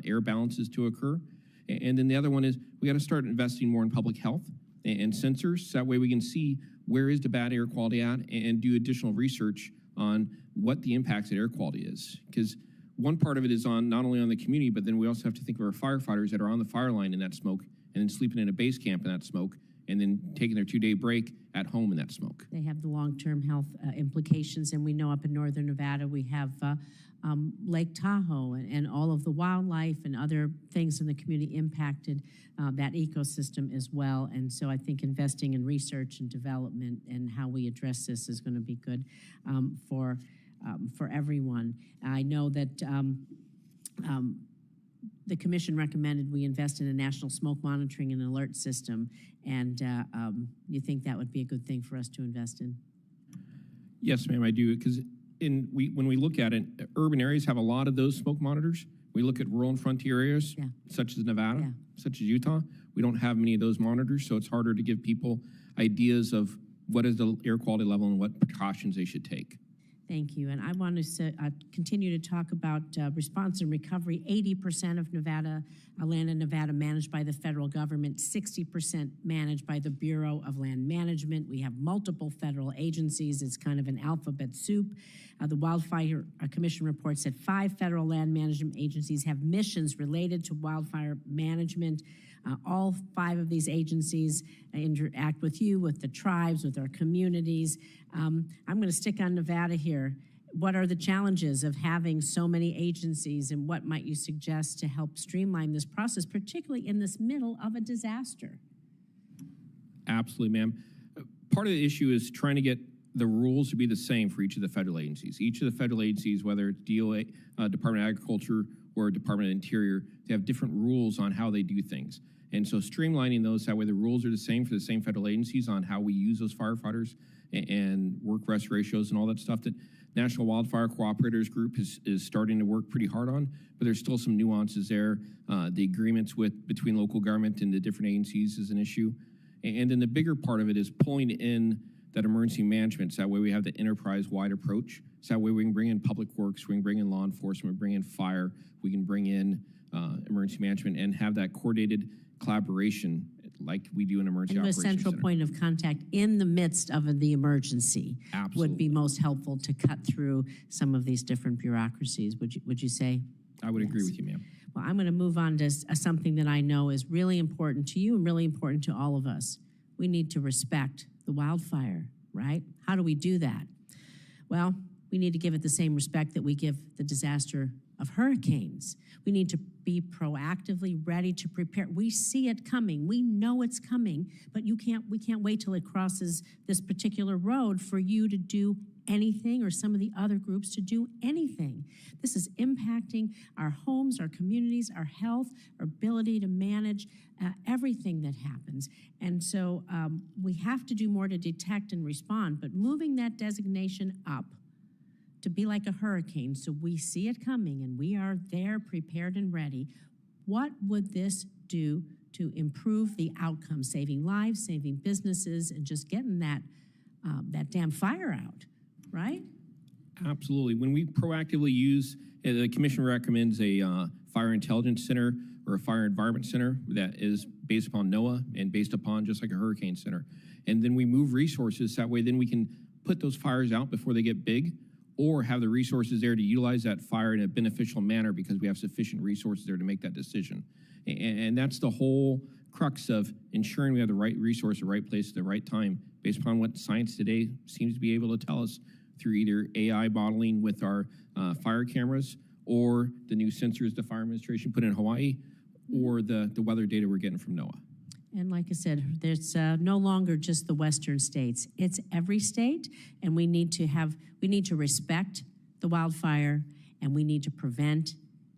air balances to occur. And then the other one is we got to start investing more in public health and sensors. So that way we can see where is the bad air quality at and do additional research on what the impacts of air quality is. Because one part of it is on not only on the community, but then we also have to think of our firefighters that are on the fire line in that smoke and then sleeping in a base camp in that smoke and then taking their 2-day break at home in that smoke. They have the long-term health implications, and we know up in northern Nevada we have Lake Tahoe and all of the wildlife and other things in the community impacted that ecosystem as well. And so I think investing in research and development and how we address this is going to be good for everyone. I know that the commission recommended we invest in a national smoke monitoring and alert system, and you think that would be a good thing for us to invest in? Yes, ma'am, I do, because when we look at it, urban areas have a lot of those smoke monitors. We look at rural and frontier areas, such as Nevada, such as Utah. We don't have many of those monitors, so it's harder to give people ideas of what is the air quality level and what precautions they should take. Thank you. And I want to continue to talk about response and recovery. 80% of Nevada, land in Nevada managed by the federal government, 60% managed by the Bureau of Land Management. We have multiple federal agencies. It's kind of an alphabet soup. The Wildfire Commission reports that 5 federal land management agencies have missions related to wildfire management. All 5 of these agencies interact with you, with the tribes, with our communities. I'm going to stick on Nevada here. What are the challenges of having so many agencies, and what might you suggest to help streamline this process, particularly in this middle of a disaster? Absolutely, ma'am. Part of the issue is trying to get the rules to be the same for each of the federal agencies. Each of the federal agencies, whether it's DOA, Department of Agriculture, or Department of Interior, they have different rules on how they do things. And so streamlining those, that way the rules are the same for the same federal agencies on how we use those firefighters and work rest ratios and all that stuff that National Wildfire Cooperators Group is starting to work pretty hard on, but there's still some nuances there. The agreements between local government and the different agencies is an issue. And then the bigger part of it is pulling in that emergency management, so that way we have the enterprise-wide approach. So that way we can bring in public works, we can bring in law enforcement, bring in fire, we can bring in emergency management and have that coordinated collaboration like we do in emergency operations center. And a central point of contact in the midst of the emergency would be most helpful to cut through some of these different bureaucracies. Would you say? I would agree with you, ma'am. Well, I'm going to move on to something that I know is really important to you and really important to all of us. We need to respect the wildfire, right? How do we do that? Well, we need to give it the same respect that we give the disaster of hurricanes. We need to be proactively ready to prepare. We see it coming. We know it's coming, but we can't wait till it crosses this particular road for you to do anything or some of the other groups to do anything. This is impacting our homes, our communities, our health, our ability to manage everything that happens. And so we have to do more to detect and respond, but moving that designation up to be like a hurricane, so we see it coming and we are there prepared and ready, what would this do to improve the outcome, saving lives, saving businesses, and just getting that damn fire out, right? Absolutely. When we proactively use, the commission recommends a fire intelligence center or a fire environment center that is based upon NOAA and based upon just like a hurricane center. And then we move resources that way, then we can put those fires out before they get big, or have the resources there to utilize that fire in a beneficial manner because we have sufficient resources there to make that decision. And that's the whole crux of ensuring we have the right resource, the right place, at the right time, based upon what science today seems to be able to tell us through either AI modeling with our fire cameras, or the new sensors the Fire Administration put in Hawaii, or the weather data we're getting from NOAA. And like I said, there's no longer just the Western states. It's every state, and we need to respect the wildfire, and we need to prevent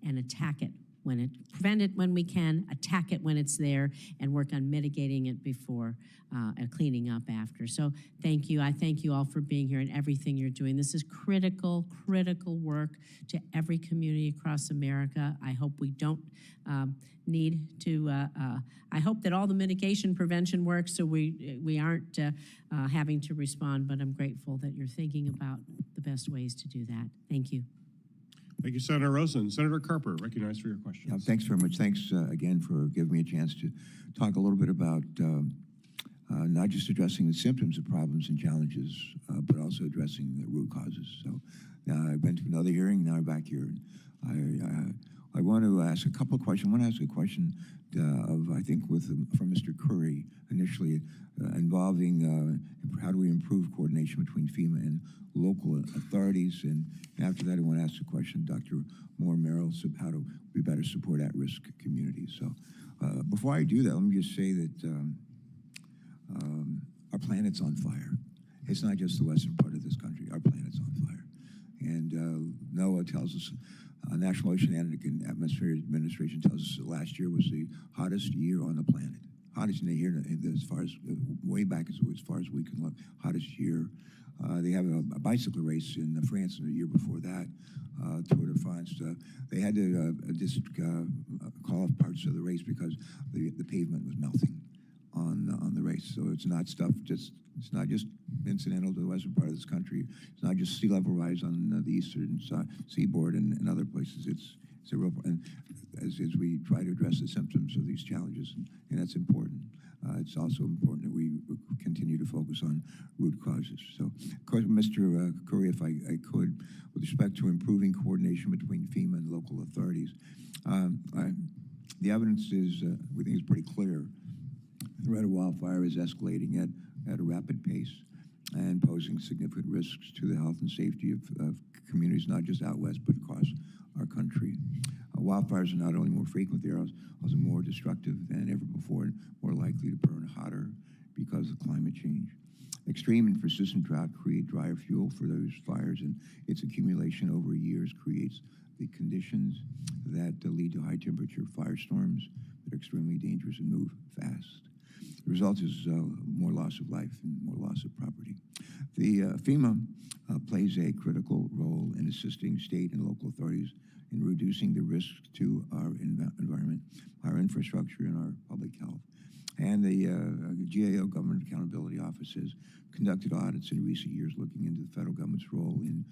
and attack it prevent it when we can, attack it when it's there, and work on mitigating it before and cleaning up after. So thank you. I thank you all for being here and everything you're doing. This is critical, critical work to every community across America. I hope we don't need to, I hope that all the mitigation prevention works so we aren't having to respond, but I'm grateful that you're thinking about the best ways to do that. Thank you. Thank you, Senator Rosen. Senator Carper, recognized for your question. Yeah, thanks very much. Thanks again for giving me a chance to talk a little bit about not just addressing the symptoms of problems and challenges, but also addressing the root causes. So I went to another hearing, now I'm back here. I want to ask a couple of questions. I want to ask a question I think, from Mr. Currie initially, involving how do we improve coordination between FEMA and local authorities, and after that I want to ask a question, Dr. Moore-merrell, so how do we better support at-risk communities. So before I do that, let me just say that our planet's on fire. It's not just the western part of this country, our planet's on fire. And NOAA tells us, National Oceanic and Atmospheric Administration tells us that last year was the hottest year on the planet. Hottest in the year, as far as, way back as far as we can look, hottest year. They have a bicycle race in France the year before that, Tour de France. They had to just call off parts of the race because the pavement was melting on the race. So it's not it's not just incidental to the western part of this country. It's not just sea level rise on the eastern seaboard and other places. It's a real, and as we try to address the symptoms of these challenges, and that's important. It's also important that we continue to focus on root causes. So, Mr. Currie, if I could, with respect to improving coordination between FEMA and local authorities, the evidence is, we think, is pretty clear. The threat of wildfire is escalating at a rapid pace and posing significant risks to the health and safety of communities, not just out west, but across our country. Wildfires are not only more frequent, they are also more destructive than ever before and more likely to burn hotter because of climate change. Extreme and persistent drought create drier fuel for those fires, and its accumulation over years creates the conditions that lead to high temperature firestorms that are extremely dangerous and move fast. The result is more loss of life and more loss of property. The FEMA plays a critical role in assisting state and local authorities in reducing the risks to our environment, our infrastructure, and our public health. And the GAO, Government Accountability Office, has conducted audits in recent years looking into the federal government's role in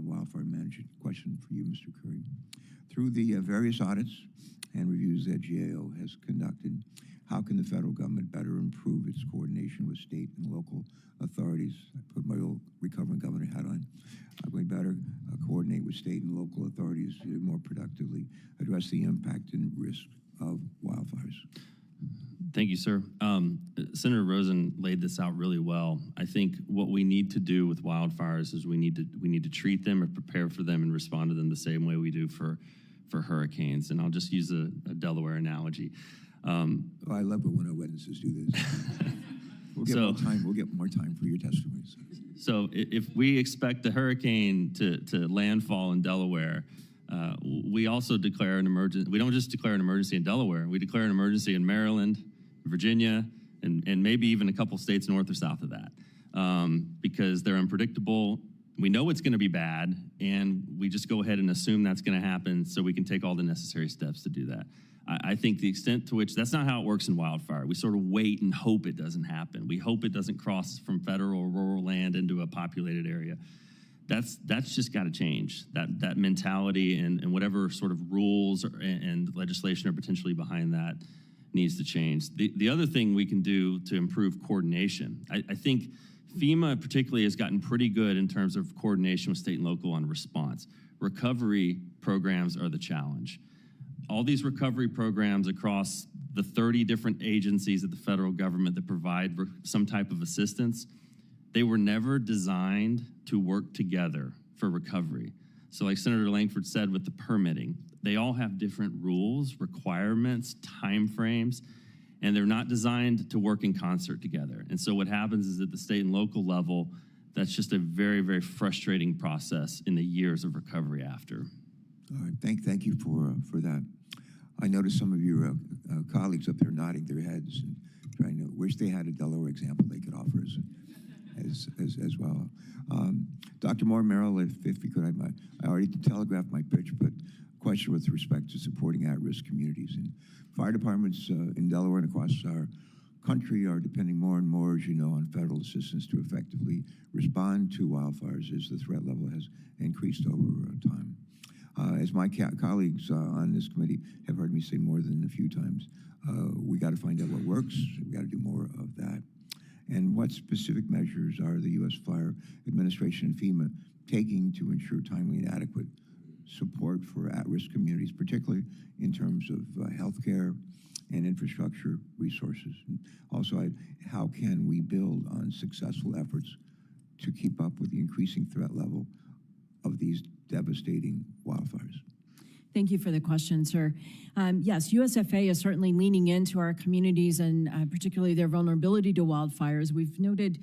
wildfire management. Question for you, Mr. Currie. Through the various audits and reviews that GAO has conducted, how can the federal government better improve its coordination with state and local authorities? I put my old recovering governor hat on. How can we better coordinate with state and local authorities to more productively address the impact and risk of wildfires? Thank you, sir. Senator Rosen laid this out really well. I think what we need to do with wildfires is we need to treat them and prepare for them and respond to them the same way we do for hurricanes. And I'll just use a Delaware analogy. I love it when our witnesses do this. We'll get more time for your testimonies. So if we expect the hurricane to landfall in Delaware, we also declare an emergency. We don't just declare an emergency in Delaware. We declare an emergency in Maryland, Virginia, and maybe even a couple states north or south of that, because they're unpredictable. We know it's going to be bad, and we just go ahead and assume that's going to happen so we can take all the necessary steps to do that. I think the extent to which, that's not how it works in wildfire. We sort of wait and hope it doesn't happen. We hope it doesn't cross from federal or rural land into a populated area. That's just got to change. That mentality and whatever sort of rules and legislation are potentially behind that needs to change. The other thing we can do to improve coordination, I think FEMA particularly has gotten pretty good in terms of coordination with state and local on response. Recovery programs are the challenge. All these recovery programs across the 30 different agencies of the federal government that provide some type of assistance, they were never designed to work together for recovery. So like Senator Langford said with the permitting, they all have different rules, requirements, timeframes, and they're not designed to work in concert together. And so what happens is at the state and local level, that's just a very, very frustrating process in the years of recovery after. All right, thank you for that. I noticed some of your colleagues up there nodding their heads and trying to wish they had a Delaware example they could offer us as well. Dr. Moore-merrell, if you could, I already telegraphed my pitch, but question with respect to supporting at-risk communities. And fire departments in Delaware and across our country are depending more and more, as you know, on federal assistance to effectively respond to wildfires as the threat level has increased over time. As my colleagues on this committee have heard me say more than a few times, we got to find out what works. We got to do more of that. And what specific measures are the U.S. Fire Administration and FEMA taking to ensure timely and adequate support for at-risk communities, particularly in terms of healthcare and infrastructure resources? And also, how can we build on successful efforts to keep up with the increasing threat level of these devastating wildfires? Thank you for the question, sir. Yes, USFA is certainly leaning into our communities and particularly their vulnerability to wildfires. We've noted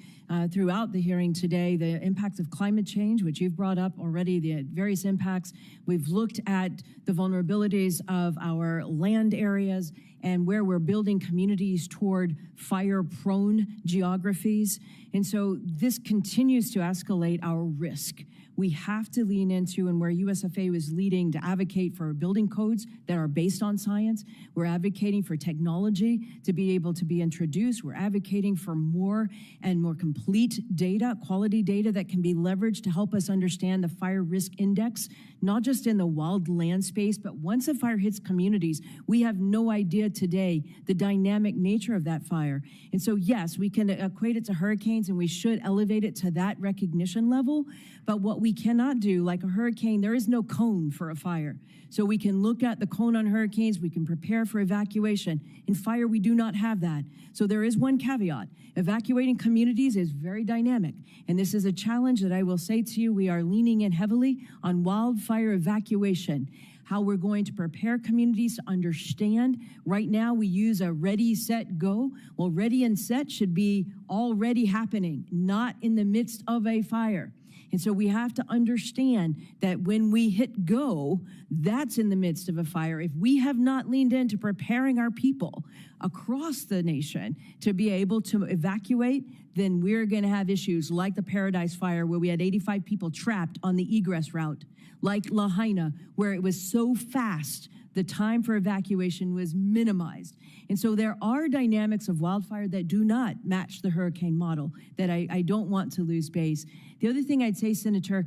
throughout the hearing today the impacts of climate change, which you've brought up already, the various impacts. We've looked at the vulnerabilities of our land areas and where we're building communities toward fire-prone geographies. And so this continues to escalate our risk. We have to lean into, and where USFA was leading, to advocate for building codes that are based on science. We're advocating for technology to be able to be introduced. We're advocating for more and more complete data, quality data that can be leveraged to help us understand the fire risk index, not just in the wild land space, but once a fire hits communities, we have no idea today the dynamic nature of that fire. And so yes, we can equate it to hurricanes and we should elevate it to that recognition level, but what we cannot do, like a hurricane, there is no cone for a fire. So we can look at the cone on hurricanes, we can prepare for evacuation. In fire, we do not have that. So there is one caveat. Evacuating communities is very dynamic. And this is a challenge that I will say to you, we are leaning in heavily on wildfire evacuation, how we're going to prepare communities to understand. Right now, we use a ready, set, go. Well, ready and set should be already happening, not in the midst of a fire. And so we have to understand that when we hit go, that's in the midst of a fire. If we have not leaned into preparing our people across the nation to be able to evacuate, then we're going to have issues like the Paradise Fire, where we had 85 people trapped on the egress route, like Lahaina, where it was so fast, the time for evacuation was minimized. And so there are dynamics of wildfire that do not match the hurricane model that I don't want to lose base. The other thing I'd say, Senator,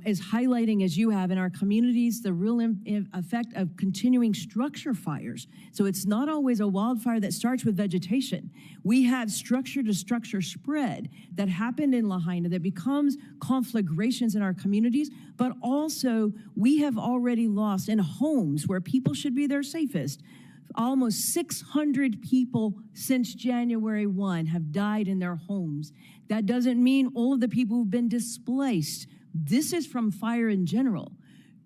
is highlighting, as you have in our communities, the real effect of continuing structure fires. So it's not always a wildfire that starts with vegetation. We have structure to structure spread that happened in Lahaina that becomes conflagrations in our communities, but also we have already lost in homes where people should be their safest. Almost 600 people since January 1 have died in their homes. That doesn't mean all of the people who've been displaced. This is from fire in general.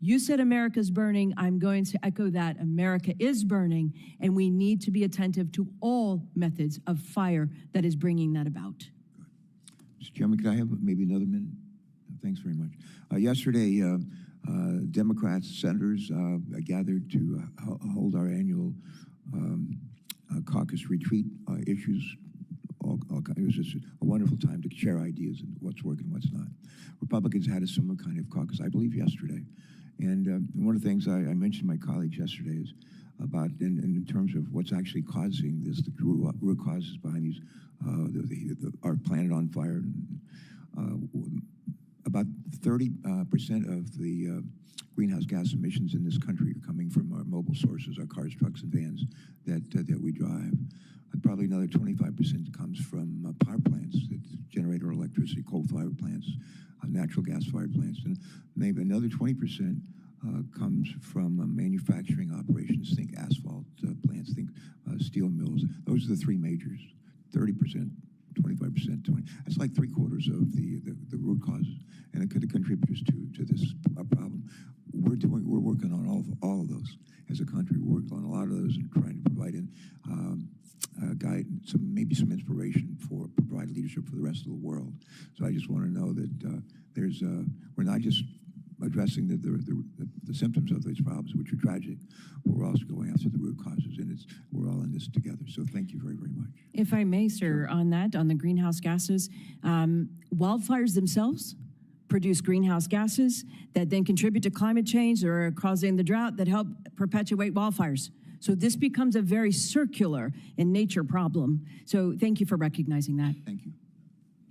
You said America's burning. I'm going to echo that. America is burning, and we need to be attentive to all methods of fire that is bringing that about. Mr. Chairman, could I have maybe another minute? Thanks very much. Yesterday, Democrats, senators gathered to hold our annual caucus retreat. Issues it was just a wonderful time to share ideas and what's working, what's not. Republicans had a similar kind of caucus, I believe, yesterday. And one of the things I mentioned to my colleagues yesterday is about, in terms of what's actually causing this, the root causes behind these, our planet on fire. About 30% of the greenhouse gas emissions in this country are coming from our mobile sources, our cars, trucks, and vans that we drive. And probably another 25% comes from power plants that generate our electricity, coal-fired plants, natural gas-fired plants, and maybe another 20% comes from manufacturing operations. Think asphalt plants, think steel mills. Those are the three majors. 30%, 25%, 20%. That's like 3/4 of the root causes and the contributors to this problem. We're working on all of those as a country. We're working on a lot of those and trying to provide guide maybe some inspiration for provide leadership for the rest of the world. So I just want to know that we're not just addressing the symptoms of these problems, which are tragic, but we're also going after the root causes, and we're all in this together. So thank you very, very much. If I may, sir, on the greenhouse gases, wildfires themselves produce greenhouse gases that then contribute to climate change or are causing the drought that help perpetuate wildfires. So this becomes a very circular in nature problem. So thank you for recognizing that. Thank you.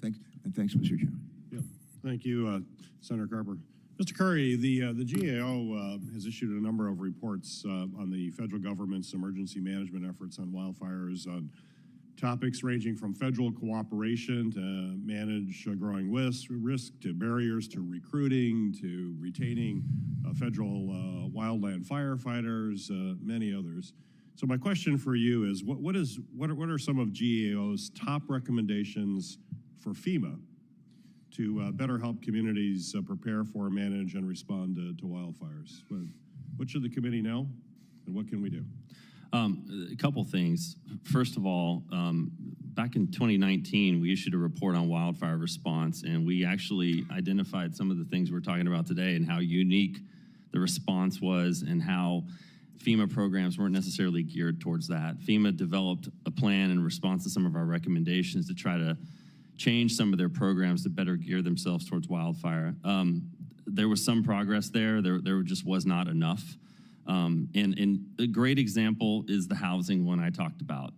Thanks, Mr. Chairman. Yeah, thank you, Senator Carper. Mr. Currie, the GAO has issued a number of reports on the federal government's emergency management efforts on wildfires, on topics ranging from federal cooperation to manage growing risk, to barriers to recruiting, to retaining federal wildland firefighters, many others. So my question for you is, what are some of GAO's top recommendations for FEMA to better help communities prepare for, manage, and respond to wildfires? What should the committee know, and what can we do? A couple things. First of all, back in 2019, we issued a report on wildfire response, and we actually identified some of the things we're talking about today and how unique the response was and how FEMA programs weren't necessarily geared towards that. FEMA developed a plan in response to some of our recommendations to try to change some of their programs to better gear themselves towards wildfire. There was some progress there. There just was not enough. And a great example is the housing one I talked about.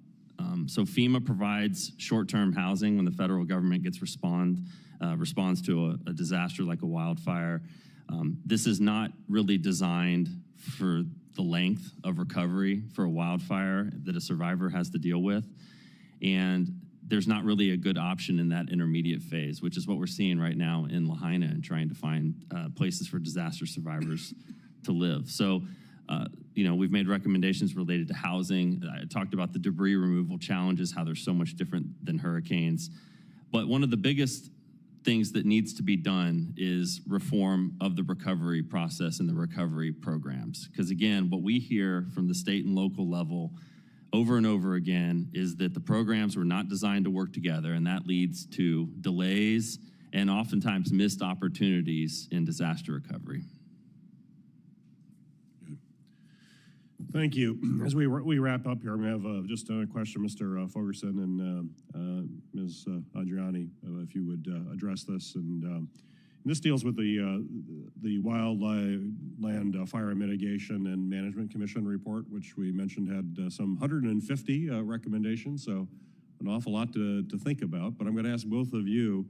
So FEMA provides short-term housing when the federal government responds to a disaster like a wildfire. This is not really designed for the length of recovery for a wildfire that a survivor has to deal with. And there's not really a good option in that intermediate phase, which is what we're seeing right now in Lahaina and trying to find places for disaster survivors to live. So, we've made recommendations related to housing. I talked about the debris removal challenges, how they're so much different than hurricanes. But one of the biggest things that needs to be done is reform of the recovery process and the recovery programs. Because again, what we hear from the state and local level over and over again is that the programs were not designed to work together, and that leads to delays and oftentimes missed opportunities in disaster recovery. Thank you. As we wrap up here, I'm going to have just a question, Mr. Fogerson and Ms. Andreani, if you would address this. And this deals with the Wildland Fire Mitigation and Management Commission report, which we mentioned had some 150 recommendations, so an awful lot to think about. But I'm going to ask both of you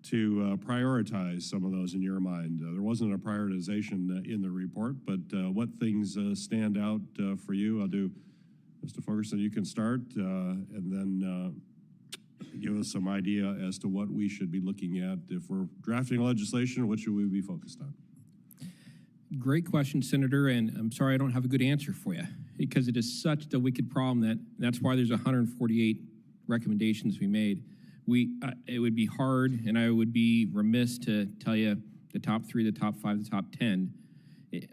to prioritize some of those in your mind. There wasn't a prioritization in the report, but what things stand out for you? I'll do, Mr. Fogerson, you can start, and then give us some idea as to what we should be looking at. If we're drafting legislation, what should we be focused on? Great question, Senator, and I'm sorry I don't have a good answer for you, because it is such a wicked problem that's why there's 148 recommendations we made. It would be hard, and I would be remiss to tell you the top 3, the top 5, the top 10.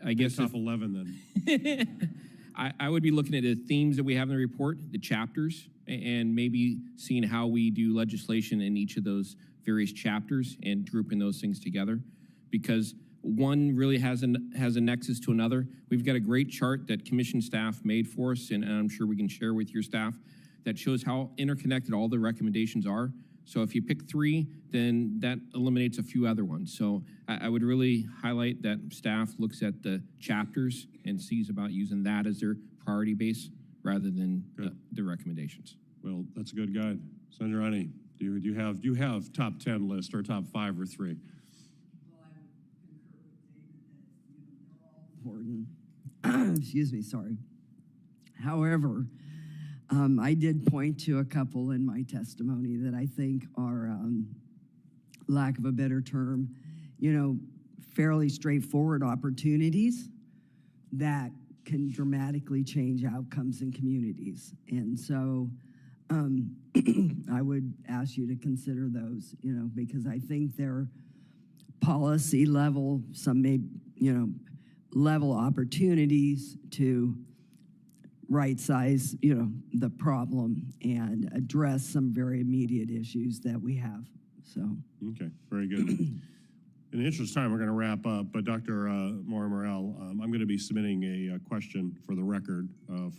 I guess top 11 then. I would be looking at the themes that we have in the report, the chapters, and maybe seeing how we do legislation in each of those various chapters and grouping those things together, because one really has a nexus to another. We've got a great chart that commission staff made for us, and I'm sure we can share with your staff that shows how interconnected all the recommendations are. So if you pick 3, then that eliminates a few other ones. So I would really highlight that staff looks at the chapters and sees about using that as their priority base rather than the recommendations. Well, that's a good guide. Senator Andreani, do you have top 10 list or top 5 or 3? Well, I would concur with David that they're all important. Excuse me, sorry. However, I did point to a couple in my testimony that I think are, lack of a better term, fairly straightforward opportunities that can dramatically change outcomes in communities. And so I would ask you to consider those, because I think they're policy level, some may, level opportunities to right size, the problem and address some very immediate issues that we have. So. Okay, very good. In the interest of time, we're going to wrap up, but Dr. Moore-merrell, I'm going to be submitting a question for the record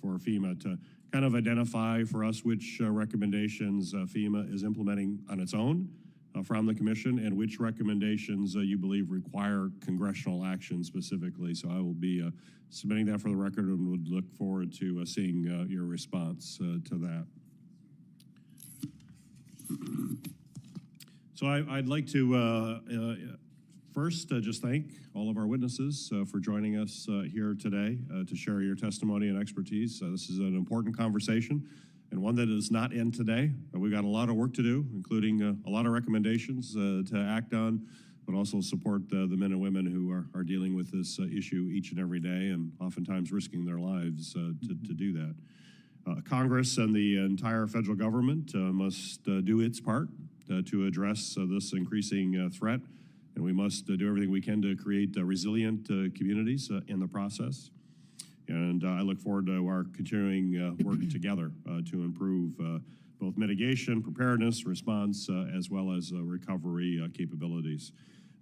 for FEMA to kind of identify for us which recommendations FEMA is implementing on its own from the commission and which recommendations you believe require congressional action specifically. So I will be submitting that for the record and would look forward to seeing your response to that. So I'd like to first just thank all of our witnesses for joining us here today to share your testimony and expertise. This is an important conversation and one that does not end today. We've got a lot of work to do, including a lot of recommendations to act on, but also support the men and women who are dealing with this issue each and every day and oftentimes risking their lives to do that. Congress and the entire federal government must do its part to address this increasing threat, and we must do everything we can to create resilient communities in the process. And I look forward to our continuing work together to improve both mitigation, preparedness, response, as well as recovery capabilities.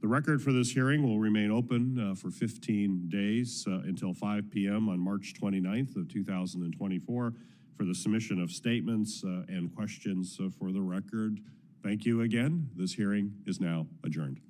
The record for this hearing will remain open for 15 days until 5 p.m. on March 29th of 2024 for the submission of statements and questions for the record. Thank you again. This hearing is now adjourned.